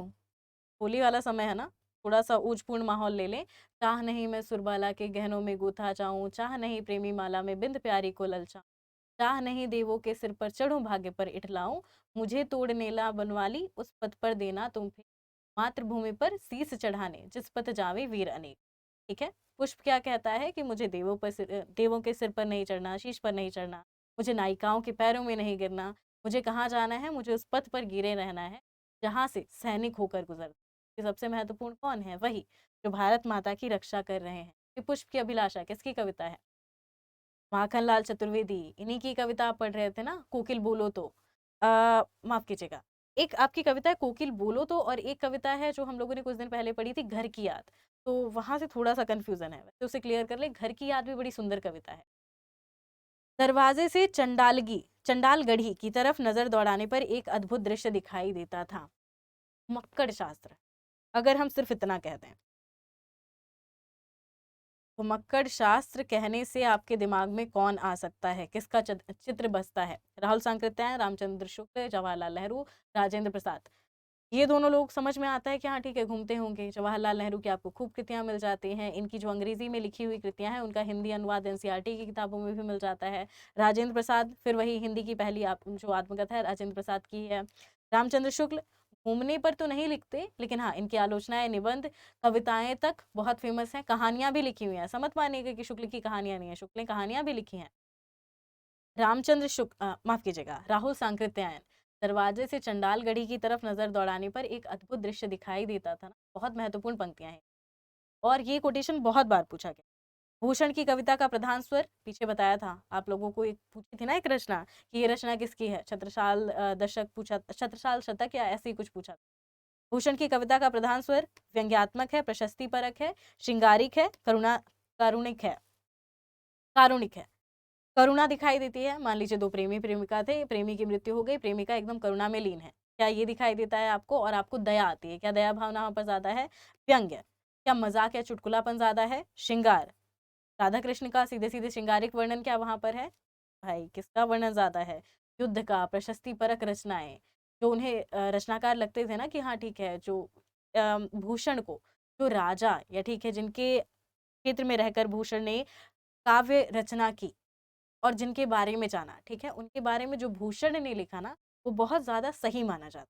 होली वाला समय है ना, थोड़ा सा ऊजपूर्ण माहौल ले लें। चाह नहीं मैं सुरबाला के गहनों में गूथा जाऊं, चाह नहीं प्रेमी माला में बिंद प्यारी को ललचाऊं, चाह नहीं देवों के सिर पर चढ़ूं भाग्य पर इठलाऊं, मुझे तोड़ नेला बनवाली उस पथ पर देना, तुम फिर मातृभूमि पर शीस चढ़ाने, जिस पथ जावे वीर अनेक। ठीक है, पुष्प क्या कहता है कि मुझे देवों के सिर पर नहीं चढ़ना, शीश पर नहीं चढ़ना, मुझे नायिकाओं के पैरों में नहीं गिरना, मुझे कहाँ जाना है, मुझे उस पथ पर गिरे रहना है जहाँ से सैनिक होकर गुजर। सबसे महत्वपूर्ण कौन है? वही जो भारत माता की रक्षा कर रहे हैं। ये पुष्प की अभिलाषा किसकी कविता है? माखनलाल चतुर्वेदी, इन्हीं की कविता आप पढ़ रहे थे ना, कोकिल बोलो तो। माफ कीजिएगा, एक आपकी कविता है कोकिल बोलो तो, और एक कविता है जो हम लोगों ने कुछ दिन पहले पढ़ी थी, घर की याद। तो वहां से थोड़ा सा कंफ्यूजन है, तो उसे क्लियर कर ले। घर की याद भी बड़ी सुंदर कविता है। दरवाजे से चंडालगढ़ी की तरफ नजर दौड़ाने पर एक अद्भुत दृश्य दिखाई देता था। मक्कड़ शास्त्र, अगर हम सिर्फ इतना कहते हैं तो मक्कड़ शास्त्र कहने से आपके दिमाग में कौन आ सकता है, किसका चित्र बसता है? राहुल सांकृत्यायन, रामचंद्र शुक्ल, जवाहरलाल नेहरू, राजेंद्र प्रसाद। ये दोनों लोग समझ में आता है कि हाँ ठीक है, घूमते होंगे। जवाहरलाल नेहरू की आपको खूब कृतियां मिल जाती हैं, इनकी जो अंग्रेजी में लिखी हुई कृतियां हैं उनका हिंदी अनुवाद एनसीईआरटी की किताबों में भी मिल जाता है। राजेंद्र प्रसाद, फिर वही हिंदी की पहली आप जो आत्मकथा है राजेंद्र प्रसाद की है। रामचंद्र शुक्ल घूमने पर तो नहीं लिखते, लेकिन हाँ इनकी आलोचनाएं, निबंध, कविताएं तक बहुत फेमस हैं। कहानियां भी लिखी हुई हैं, समझ मानिएगा कि शुक्ल की कहानियां नहीं है, शुक्ल ने कहानियां भी लिखी हैं। माफ कीजिएगा, राहुल सांकृत्यायन, दरवाजे से चंडालगढ़ी की तरफ नजर दौड़ाने पर एक अद्भुत दृश्य दिखाई देता था ना, बहुत महत्वपूर्ण पंक्तियां हैं और ये कोटेशन बहुत बार पूछा गया। भूषण की कविता का प्रधान स्वर पीछे बताया था आप लोगों को, एक पूछी थी ना एक रचना कि ये रचना किसकी है, छत्रसाल दशक पूछा, छत्रसाल शतक या ऐसे ही कुछ पूछा। भूषण की कविता का प्रधान स्वर व्यंग्यात्मक है, प्रशस्ति परक है, श्रृंगारिक है, कारुणिक है। कारुणिक है, करुणा दिखाई देती है। मान लीजिए दो प्रेमी प्रेमिका थे, प्रेमी की मृत्यु हो गई, प्रेमिका एकदम करुणा में लीन है, क्या ये दिखाई देता है आपको? और आपको दया आती है, क्या दया भावना वहां पर ज्यादा है? व्यंग्य, क्या मजाक या चुटकुलापन ज्यादा है? श्रृंगार, राधा कृष्ण का सीधे सीधे श्रृंगारिक वर्णन क्या वहां पर है? भाई किसका वर्णन ज्यादा है? युद्ध का, प्रशस्ति परक रचनाएं, जो उन्हें रचनाकार लगते थे ना कि हाँ ठीक है, जो भूषण को, जो राजा या ठीक है जिनके क्षेत्र में रहकर भूषण ने काव्य रचना की और जिनके बारे में जाना, ठीक है, उनके बारे में जो भूषण ने लिखा ना, वो बहुत ज्यादा सही माना जाता।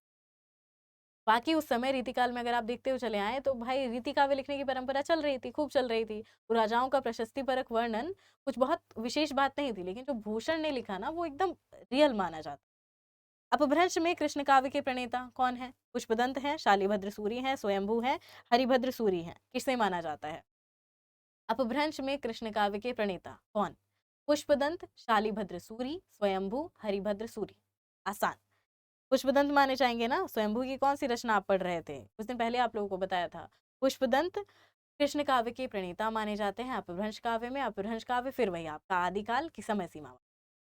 बाकी उस समय रीतिकाल में अगर आप देखते हुए चले आए तो भाई रीति काव्य लिखने की परंपरा चल रही थी, खूब चल रही थी। तो राजाओं का प्रशस्ति परक वर्णन कुछ बहुत विशेष बात नहीं थी, लेकिन जो भूषण ने लिखा ना वो एकदम रियल माना जाता। अपभ्रंश में कृष्ण काव्य के प्रणेता कौन है? पुष्पदंत है, शालिभद्र सूरी है, स्वयंभू है, हरिभद्र सूरी है, किसे माना जाता है? अपभ्रंश में कृष्ण काव्य के प्रणेता कौन? पुष्पदंत, शालिभद्र सूरी, स्वयंभू, हरिभद्र सूरी। आसान, पुष्पदंत माने जाएंगे ना। स्वयंभू की कौन सी रचना आप पढ़ रहे थे, उस दिन पहले आप लोगों को बताया था। पुष्पदंत कृष्ण काव्य के प्रणेता माने जाते हैं अपभ्रंश काव्य में। अपभ्रंश काव्य फिर वही आपका आदिकाल की समय सीमा।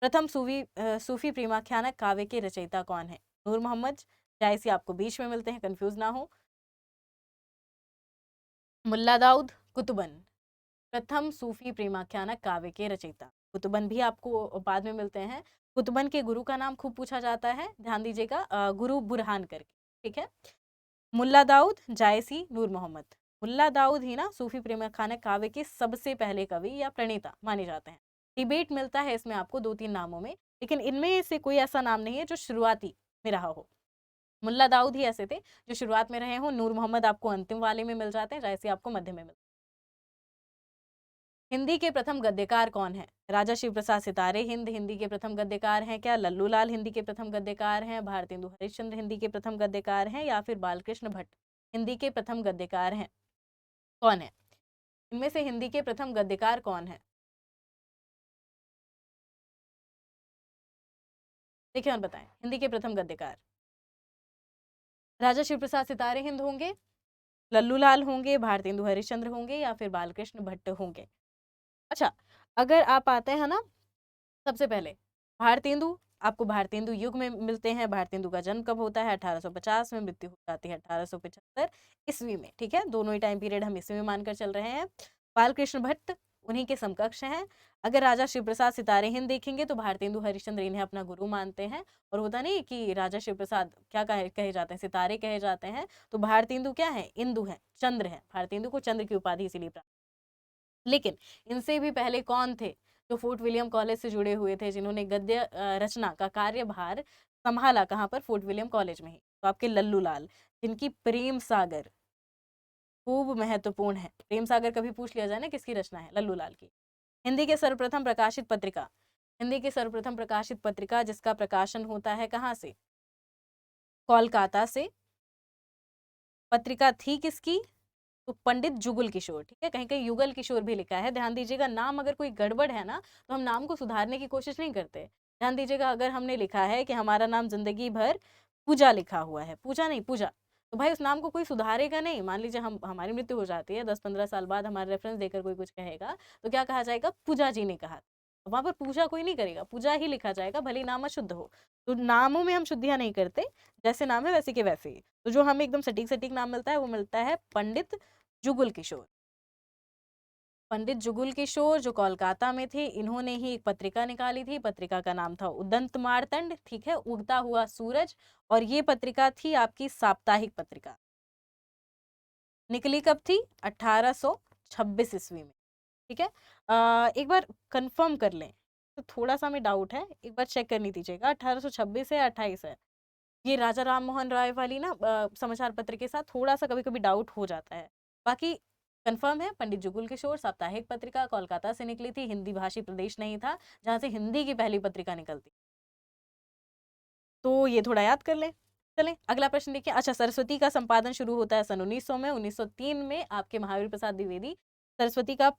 प्रथम सूफी प्रेमाख्यानक काव्य के रचयिता कौन है? नूर मोहम्मद, जायसी आपको बीच में मिलते हैं, कंफ्यूज ना हो। मुल्ला दाऊद कुतुबन प्रथम सूफी प्रेमाख्यानक काव्य के रचयिता। कुतुबन भी आपको बाद में मिलते हैं। कुतुबन के गुरु का नाम खूब पूछा जाता है, ध्यान दीजिएगा, गुरु बुरहान करके, ठीक है। मुल्ला दाऊद, जायसी, नूर मोहम्मद। मुल्ला दाऊद ही ना सूफी प्रेमाख्यानक काव्य के सबसे पहले कवि या प्रणेता माने जाते हैं। डिबेट मिलता है इसमें आपको 2-3 नामों में, लेकिन इनमें से कोई ऐसा नाम नहीं है जो शुरुआती में रहा हो। मुल्ला दाऊद ही ऐसे थे जो शुरुआत में रहे हो। नूर मोहम्मद आपको अंतिम वाले में मिल जाते हैं, जायसी आपको मध्य में मिलते हैं। हिंदी के प्रथम गद्यकार कौन है? राजा शिव प्रसाद सितारे हिंदी के प्रथम गद्यकार हैं क्या? लल्लू लाल हिंदी के प्रथम गद्यकार हैं? भारतेंदु हरिश्चंद्र हिंदी के प्रथम गद्यकार हैं? या फिर बालकृष्ण भट्ट हिंदी के प्रथम गद्यकार हैं? कौन है इनमें से हिंदी के प्रथम गद्यकार कौन है? देखिए और बताएं, हिंदी के प्रथम गद्यकार राजा शिव प्रसाद सितारे हिंद होंगे, लल्लू लाल होंगे, भारतेंदु हरिश्चंद्र होंगे, या फिर बालकृष्ण भट्ट होंगे? अच्छा, अगर आप आते हैं ना, सबसे पहले भारतेंदु, आपको भारतेंदु युग में मिलते हैं। भारतेंदु का जन्म कब होता है? 1850 में, मृत्यु हो जाती है 1875 ईस्वी में, ठीक है। दोनों ही टाइम पीरियड हम ईस्वी में मानकर चल रहे हैं। बालकृष्ण भट्ट उन्हीं के समकक्ष हैं। अगर राजा शिव प्रसाद सितारे हिंद देखेंगे तो भारतेंदु हरिश्चंद्र इन्हें अपना गुरु मानते हैं। और होता नहीं कि राजा शिव प्रसाद क्या कहे जाते हैं? सितारे कहे जाते हैं। तो भारतेंदु क्या है? इंदु है, चंद्र है। भारतेंदु को चंद्र की उपाधि इसीलिए प्राप्त। लेकिन इनसे भी पहले कौन थे जो फोर्ट विलियम कॉलेज से जुड़े हुए थे, जिन्होंने गद्य रचना का कार्यभार संभाला? कहाँ पर? फोर्ट विलियम कॉलेज में ही। तो आपके लल्लू लाल, जिनकी प्रेम सागर खूब महत्वपूर्ण है। प्रेम सागर कभी पूछ लिया जाए ना किसकी रचना है? लल्लू लाल की। हिंदी के सर्वप्रथम प्रकाशित पत्रिका, हिंदी की सर्वप्रथम प्रकाशित पत्रिका जिसका प्रकाशन होता है कहाँ से? कोलकाता से। पत्रिका थी किसकी? तो पंडित जुगल किशोर, ठीक है। कहीं कहीं युगल किशोर भी लिखा है, ध्यान दीजिएगा। नाम अगर कोई गड़बड़ है ना तो हम नाम को सुधारने की कोशिश नहीं करते। ध्यान दीजिएगा, अगर हमने लिखा है कि हमारा नाम जिंदगी भर पूजा लिखा हुआ है, पूजा नहीं पूजा, तो भाई उस नाम को कोई सुधारेगा नहीं। मान लीजिए हमारी मृत्यु हो जाती है, 10-15 साल बाद हमारा रेफरेंस देकर कोई कुछ कहेगा तो क्या कहा जाएगा? पूजा जी ने कहा। वहां पर पूजा कोई नहीं करेगा, पूजा ही लिखा जाएगा, भले ही नाम अशुद्ध हो। तो नामों में हम शुद्धियां नहीं करते, जैसे नाम है वैसे के वैसे ही। तो जो हमें एकदम सटीक सटीक नाम मिलता है वो मिलता है पंडित जुगल किशोर। पंडित जुगल किशोर जो कोलकाता में थे, इन्होंने ही एक पत्रिका निकाली थी। पत्रिका का नाम था उदंत मार्तंड, ठीक है, उगता हुआ सूरज। और ये पत्रिका थी आपकी साप्ताहिक पत्रिका। निकली कब थी? 1826 ईस्वी में, ठीक है। एक बार कंफर्म कर लें, तो थोड़ा सा हमें डाउट है, एक बार चेक करनी दीजिएगा 1826 है 28 है। ये राजा राम मोहन राय वाली ना समाचार पत्र के साथ थोड़ा सा कभी कभी डाउट हो जाता है। बाकी कंफर्म है, पंडित जुगल किशोर, साप्ताहिक पत्रिका, कोलकाता से निकली थी। हिंदी भाषी प्रदेश नहीं था जहां से हिंदी की पहली पत्रिका निकलती। तो ये थोड़ा याद कर लें। चलें अगला प्रश्न देखिए। अच्छा, सरस्वती का संपादन शुरू होता है सन 1900 में। 1903 में आपके महावीर प्रसाद द्विवेदी सरस्वती का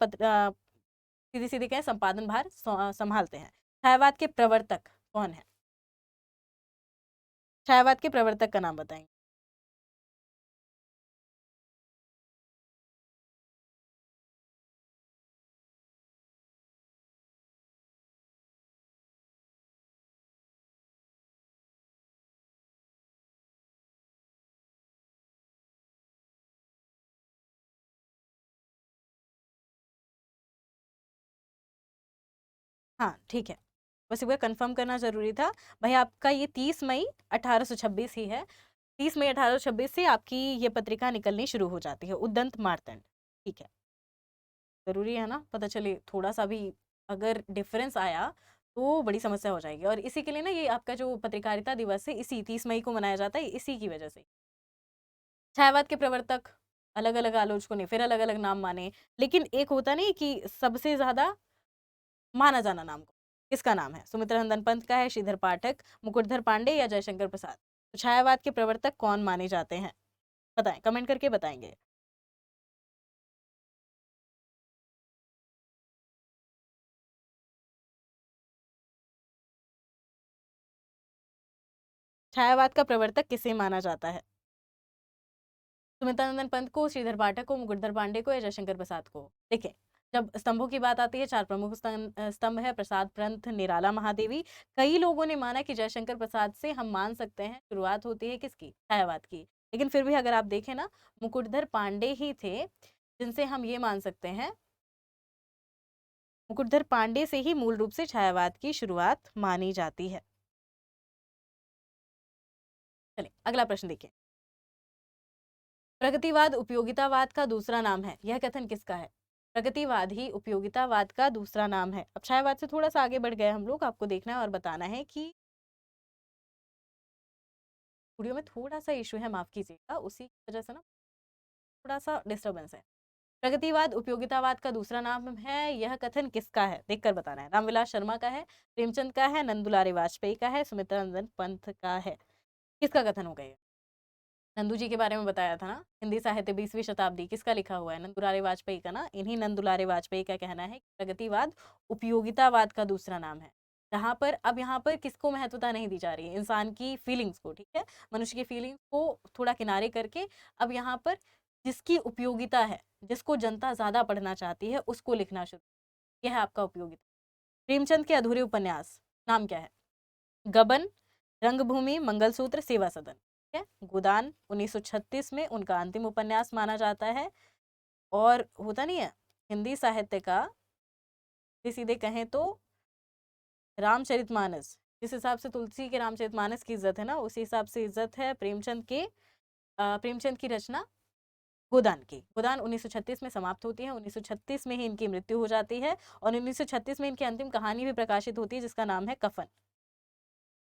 सीधे सीधे कहें संपादन भार संभालते हैं। छायावाद के प्रवर्तक कौन है? छायावाद के प्रवर्तक का नाम बताएंगे। हाँ ठीक है, बस एक बार कंफर्म करना जरूरी था। भाई आपका ये 30 मई 1826 ही है। 30 मई 1826 से आपकी ये पत्रिका निकलनी शुरू हो जाती है, उद्दंत मार्तंड, ठीक है। जरूरी है ना, पता चले थोड़ा सा भी अगर डिफरेंस आया तो बड़ी समस्या हो जाएगी। और इसी के लिए ना ये आपका जो पत्रकारिता दिवस है इसी 30 मई को मनाया जाता है, इसी की वजह से। छायावाद के प्रवर्तक अलग अलग आलोचकों ने फिर अलग अलग नाम माने, लेकिन एक होता नहीं कि सबसे ज्यादा माना जाना नाम को, किसका नाम है? सुमित्रा नंदन पंत का है, श्रीधर पाठक, मुकुटधर पांडे, या जयशंकर प्रसाद? तो छायावाद के प्रवर्तक कौन माने जाते हैं? बताएं, कमेंट करके बताएंगे। छायावाद का प्रवर्तक किसे माना जाता है? सुमित्रा नंदन पंत को, श्रीधर पाठक को, मुकुटधर पांडे को, या जयशंकर प्रसाद को? देखिए, जब स्तंभों की बात आती है, 4 प्रमुख स्तंभ है, प्रसाद पंथ, निराला महादेवी। कई लोगों ने माना कि जयशंकर प्रसाद से हम मान सकते हैं शुरुआत होती है किसकी? छायावाद की। लेकिन फिर भी अगर आप देखें ना, मुकुटधर पांडे ही थे जिनसे हम ये मान सकते हैं मुकुटधर पांडे से ही मूल रूप से छायावाद की शुरुआत मानी जाती है। चलिए अगला प्रश्न देखिए। प्रगतिवाद उपयोगितावाद का दूसरा नाम है, यह कथन किसका है? प्रगतिवाद ही उपयोगितावाद का दूसरा नाम है। अब छायावाद से थोड़ा सा आगे बढ़ गए हम लोग, आपको देखना है और बताना है कि स्टूडियो में थोड़ा सा इशू है, माफ कीजिएगा, उसी की वजह से ना थोड़ा सा डिस्टरबेंस है। प्रगतिवाद उपयोगितावाद का दूसरा नाम है, यह कथन किसका है? देखकर बताना है। रामविलास शर्मा का है, प्रेमचंद का है, नंदुलारे वाजपेयी का है, सुमित्रा नंदन पंत का है? किसका कथन हो गया? नंदू जी के बारे में बताया था ना, हिंदी साहित्य 20वीं शताब्दी, किसका लिखा हुआ है? नंदुलारे वाजपेयी का ना। इन्हीं नंदुलारे वाजपेयी का कहना है कि प्रगतिवाद उपयोगितावाद का दूसरा नाम है। जहां पर अब यहाँ पर किसको महत्वता नहीं दी जा रही है? इंसान की फीलिंग्स को, ठीक है, मनुष्य की फीलिंग्स को थोड़ा किनारे करके अब यहाँ पर जिसकी उपयोगिता है, जिसको जनता ज्यादा पढ़ना चाहती है, उसको लिखना शुरू। यह है आपका उपयोगिता। प्रेमचंद के अधूरे उपन्यास नाम क्या है? गबन, रंगभूमि, मंगलसूत्र, सेवा सदन। ठीक है, गोदान 1936 में उनका अंतिम उपन्यास माना जाता है। और होता नहीं है हिंदी साहित्य का सीधे कहें तो रामचरितमानस, जिस हिसाब से तुलसी के रामचरितमानस की इज्जत है ना, उसी हिसाब से इज्जत है प्रेमचंद की रचना गोदान की। गोदान 1936 में समाप्त होती है, 1936 में ही इनकी मृत्यु हो जाती है और 1936 में इनकी अंतिम कहानी भी प्रकाशित होती है जिसका नाम है कफन।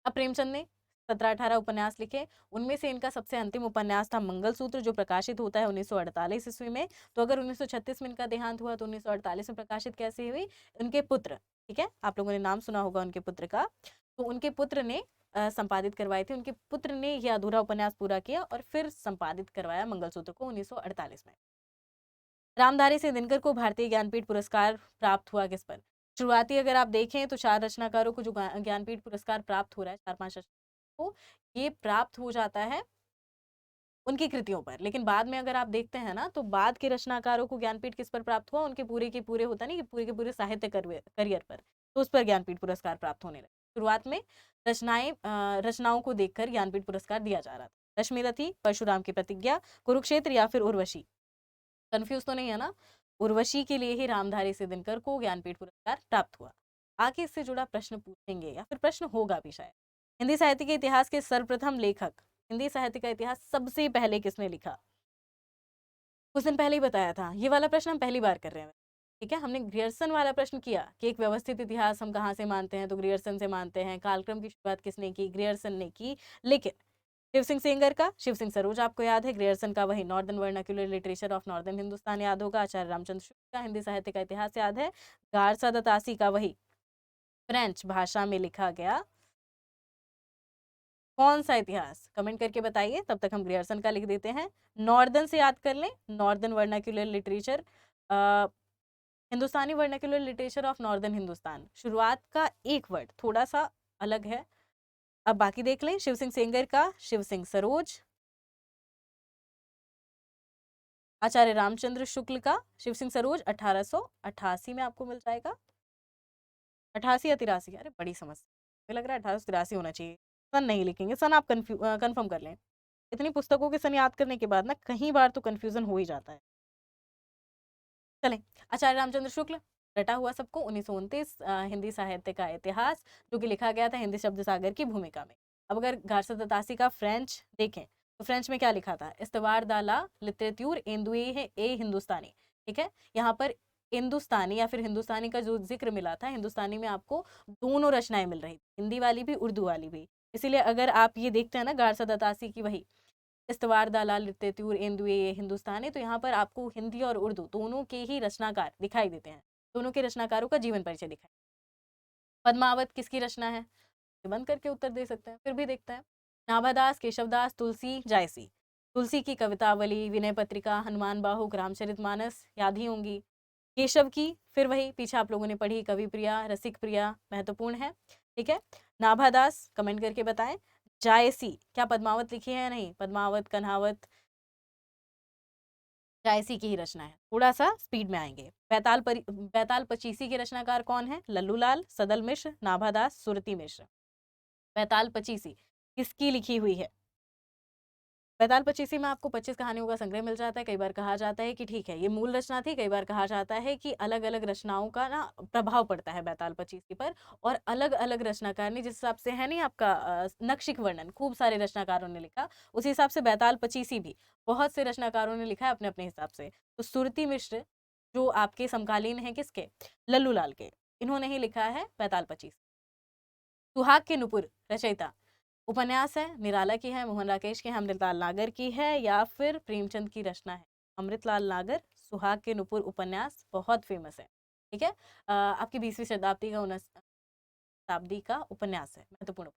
अब प्रेमचंद ने 17-18 उपन्यास लिखे, उनमें से इनका सबसे अंतिम उपन्यास था मंगलसूत्र, जो प्रकाशित होता है 1948 ईस्वी में। तो अगर 1936 में इनका देहांत हुआ तो 1948 में प्रकाशित कैसे हुई? उनके पुत्र, ठीक है, आप लोगों ने नाम सुना होगा उनके पुत्र का, तो उनके पुत्र ने संपादित करवाए थे। उनके पुत्र ने यह अधूरा उपन्यास पूरा किया और फिर संपादित करवाया मंगलसूत्र को 1948 में। रामधारी सिंह दिनकर को भारतीय ज्ञानपीठ पुरस्कार प्राप्त हुआ किस पर? शुरुआती अगर आप देखें तो 4 रचनाकारों को जो ज्ञानपीठ पुरस्कार प्राप्त हो रहा है, 4-5 को ये प्राप्त हो जाता है उनकी कृतियों पर। लेकिन बाद में अगर आप देखते हैं ना, तो बाद के रचनाकारों को ज्ञानपीठ किस पर प्राप्त हुआ? उनके पूरे के पूरे, होता नहीं कि पूरे के पूरे साहित्य करियर पर, तो उस पर ज्ञानपीठ पुरस्कार प्राप्त होने लगे। शुरुआत में रचनाओं को देखकर ज्ञानपीठ पुरस्कार दिया जा रहा था। रश्मिरथी, परशुराम की प्रतिज्ञा, कुरुक्षेत्र या फिर उर्वशी? कंफ्यूज तो नहीं है ना? उर्वशी के लिए ही रामधारी से दिनकर को ज्ञानपीठ पुरस्कार प्राप्त हुआ। आगे इससे जुड़ा प्रश्न पूछेंगे या फिर प्रश्न होगा भी शायद। हिंदी साहित्य के इतिहास के सर्वप्रथम लेखक, हिंदी साहित्य का इतिहास सबसे पहले किसने लिखा? कुछ दिन पहले ही बताया था, ये वाला प्रश्न हम पहली बार कर रहे हैं। ठीक है, हमने ग्रियर्सन वाला प्रश्न किया कि एक व्यवस्थित इतिहास हम कहाँ से मानते हैं, तो ग्रियर्सन से मानते हैं। कालक्रम की शुरुआत किसने की? ग्रियर्सन ने की। लेकिन शिव सिंह सेंगर का शिव सिंह सरोज आपको याद है, ग्रियर्सन का वही northern vernacular literature of northern Hindustan याद होगा, आचार्य रामचंद्र शुक्ल का हिंदी साहित्य का इतिहास याद है, गारसा दतासी का वही फ्रेंच भाषा में लिखा गया कौन सा इतिहास? कमेंट करके बताइए, तब तक हम ग्रियर्सन का लिख देते हैं। नॉर्दर्न से याद कर लें, northern vernacular literature, Hindustani vernacular literature of northern Hindustan. शुरुआत का एक वर्ड थोड़ा सा अलग है, अब बाकी देख लें। शिव सिंह सेंगर का शिव सिंह सरोज, आचार्य रामचंद्र शुक्ल का शिव सिंह सरोज 1888 में आपको मिल जाएगा। 88 या 83, अरे बड़ी समस्या, मुझे लग रहा है 1883 होना चाहिए। सन नहीं लिखेंगे, सन आप कंफर्म कर लें। इतनी पुस्तकों के सन याद करने के बाद ना कई बार तो कंफ्यूजन हो ही जाता है। चलें, आचार्य रामचंद्र शुक्ल, रटा हुआ सबको 1929 हिंदी साहित्य का इतिहास, जो कि लिखा गया था हिंदी शब्द सागर की भूमिका में। अब अगर गारसा दतासी का फ्रेंच देखें तो फ्रेंच में क्या लिखा था? इस्तवार दाला लिटरेट्यूर एंदुए है ए हिंदुस्तानी। ठीक है, यहाँ पर हिंदुस्तानी या फिर हिंदुस्तानी का जो जिक्र मिला था, हिंदुस्तानी में आपको दोनों रचनाएं मिल रही, हिंदी वाली भी उर्दू वाली भी। इसीलिए अगर आप ये देखते हैं ना, गारसा दतासी की वही इस्तवार दालाल लिटरेट्यूर एंदुए हिंदुस्तानी, तो यहाँ पर आपको हिंदी और उर्दू दोनों के ही रचनाकार दिखाई देते हैं, दोनों के रचनाकारों का जीवन परिचय दिखाई। पद्मावत किसकी रचना है? बंद करके उत्तर दे सकते हैं, फिर भी देखते हैं। नाभादास, केशवदास, तुलसी, जायसी। तुलसी की कवितावली, विनय पत्रिका, हनुमान बाहुक, रामचरितमानस याद ही होंगी। केशव की फिर वही पीछे आप लोगों ने पढ़ी, कवि प्रिया, रसिक प्रिया महत्वपूर्ण है। ठीक है, नाभादास कमेंट करके बताएं। जायसी, क्या पद्मावत लिखी है? नहीं, पद्मावत, कन्हावत जायसी की ही रचना है। थोड़ा सा स्पीड में आएंगे। बैताल पचीसी के रचनाकार कौन है? लल्लू लाल, सदल मिश्र, नाभादास, सुरती मिश्र। बैताल पचीसी किसकी लिखी हुई है? बैताल पचीसी में आपको 25 कहानियों का संग्रह मिल जाता है। कई बार कहा जाता है कि ठीक है ये मूल रचना थी, कई बार कहा जाता है कि अलग अलग रचनाओं का ना प्रभाव पड़ता है बैताल पचीसी पर, और अलग अलग रचनाकार ने जिस हिसाब से है नहीं आपका नक्शिक वर्णन खूब सारे रचनाकारों ने लिखा, उसी हिसाब से बैताल पचीसी भी बहुत से रचनाकारों ने लिखा है अपने अपने हिसाब से। तो सुरती मिश्र जो आपके समकालीन है किसके, लल्लू लाल के, इन्होंने ही लिखा है बैताल पचीसी। सुहाग के नुपुर रचयिता, उपन्यास है, निराला की है, मोहन राकेश की है, अमृतलाल नागर की है, या फिर प्रेमचंद की रचना है। अमृतलाल नागर, सुहाग के नुपुर उपन्यास बहुत फेमस है। ठीक है, आपकी 20वीं शताब्दी का 19 शताब्दी का उपन्यास है, महत्वपूर्ण।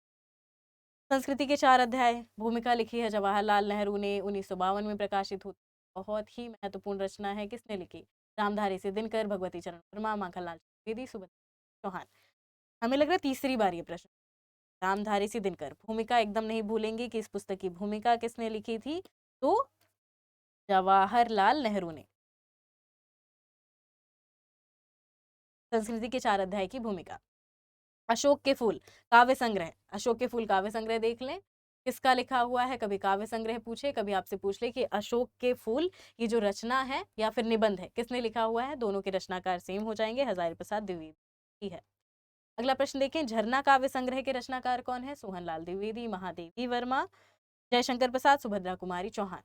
संस्कृति के 4 अध्याय, भूमिका लिखी है जवाहरलाल नेहरू ने, 1952 में प्रकाशित हुई, बहुत ही महत्वपूर्ण रचना है। किसने लिखी, रामधारी से दिनकर, भगवती चरण वर्मा, माखनलाल चतुर्वेदी, सुब्रत चौहान। हमें लग रहा है तीसरी बार ये प्रश्न। रामधारी सी दिनकर, भूमिका एकदम नहीं भूलेंगे कि इस पुस्तक की भूमिका किसने लिखी थी, तो जवाहरलाल नेहरू ने। संस्कृति के 4 अध्याय की भूमिका। अशोक के फूल काव्य संग्रह, अशोक के फूल काव्य संग्रह देख लें, किसका लिखा हुआ है। कभी काव्य संग्रह पूछे, कभी आपसे पूछ ले कि अशोक के फूल ये जो रचना है या फिर निबंध है किसने लिखा हुआ है, दोनों के रचनाकार सेम हो जाएंगे, हजारी प्रसाद द्विवेदी है। अगला प्रश्न देखें, झरना काव्य संग्रह के रचनाकार कौन है, सोहनलाल द्विवेदी, महादेवी वर्मा, जयशंकर प्रसाद, सुभद्रा कुमारी चौहान।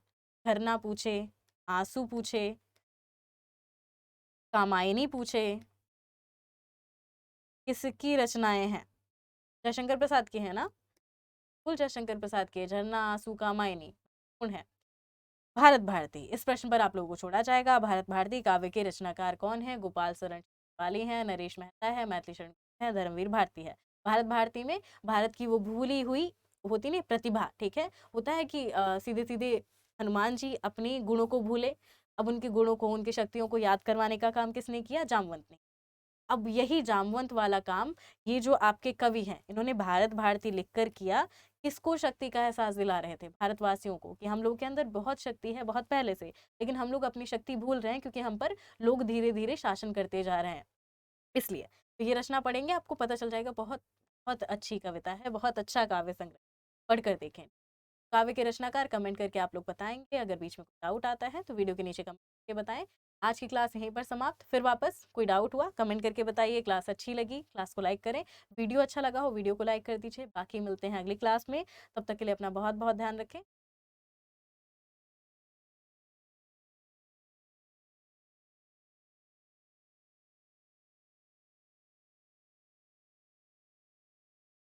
झरना पूछे, आंसू पूछे, कामायनी पूछे, किसकी रचनाएं हैं, जयशंकर प्रसाद की है ना, कुल जयशंकर प्रसाद के, झरना, आंसू, कामायनी कौन है, भारत भारती। इस प्रश्न पर आप लोगों को छोड़ा जाएगा। भारत भारती काव्य के रचनाकार कौन है, गोपाल शरण वाली है, नरेश मेहता है, मैथिली शरण है, धर्मवीर भारती है। भारत भारती में भारत की वो भूली हुई होती नहीं प्रतिभा, ठीक है, होता है कि सीधे सीधे हनुमान जी अपनी गुणों को भूले, अब उनके गुणों को उनकी शक्तियों को याद करवाने का काम किसने किया, जामवंत ने। अब यही जामवंत वाला काम ये जो आपके कवि हैं इन्होंने भारत भारती लिखकर किया। किसको शक्ति का एहसास दिला रहे थे, भारतवासियों को, कि हम लोग के अंदर बहुत शक्ति है बहुत पहले से, लेकिन हम लोग अपनी शक्ति भूल रहे हैं क्योंकि हम पर लोग धीरे धीरे शासन करते जा रहे हैं। इसलिए तो ये रचना पढ़ेंगे आपको पता चल जाएगा। बहुत बहुत अच्छी कविता है, बहुत अच्छा काव्य संग्रह, पढ़कर देखें। काव्य के रचनाकार कमेंट करके आप लोग बताएंगे। अगर बीच में कोई डाउट आता है तो वीडियो के नीचे कमेंट करके बताएं। आज की क्लास यहीं पर समाप्त। फिर वापस कोई डाउट हुआ कमेंट करके बताइए। क्लास अच्छी लगी क्लास को लाइक करें, वीडियो अच्छा लगा हो वीडियो को लाइक कर दीजिए। बाकी मिलते हैं अगली क्लास में, तब तक के लिए अपना बहुत बहुत ध्यान रखें।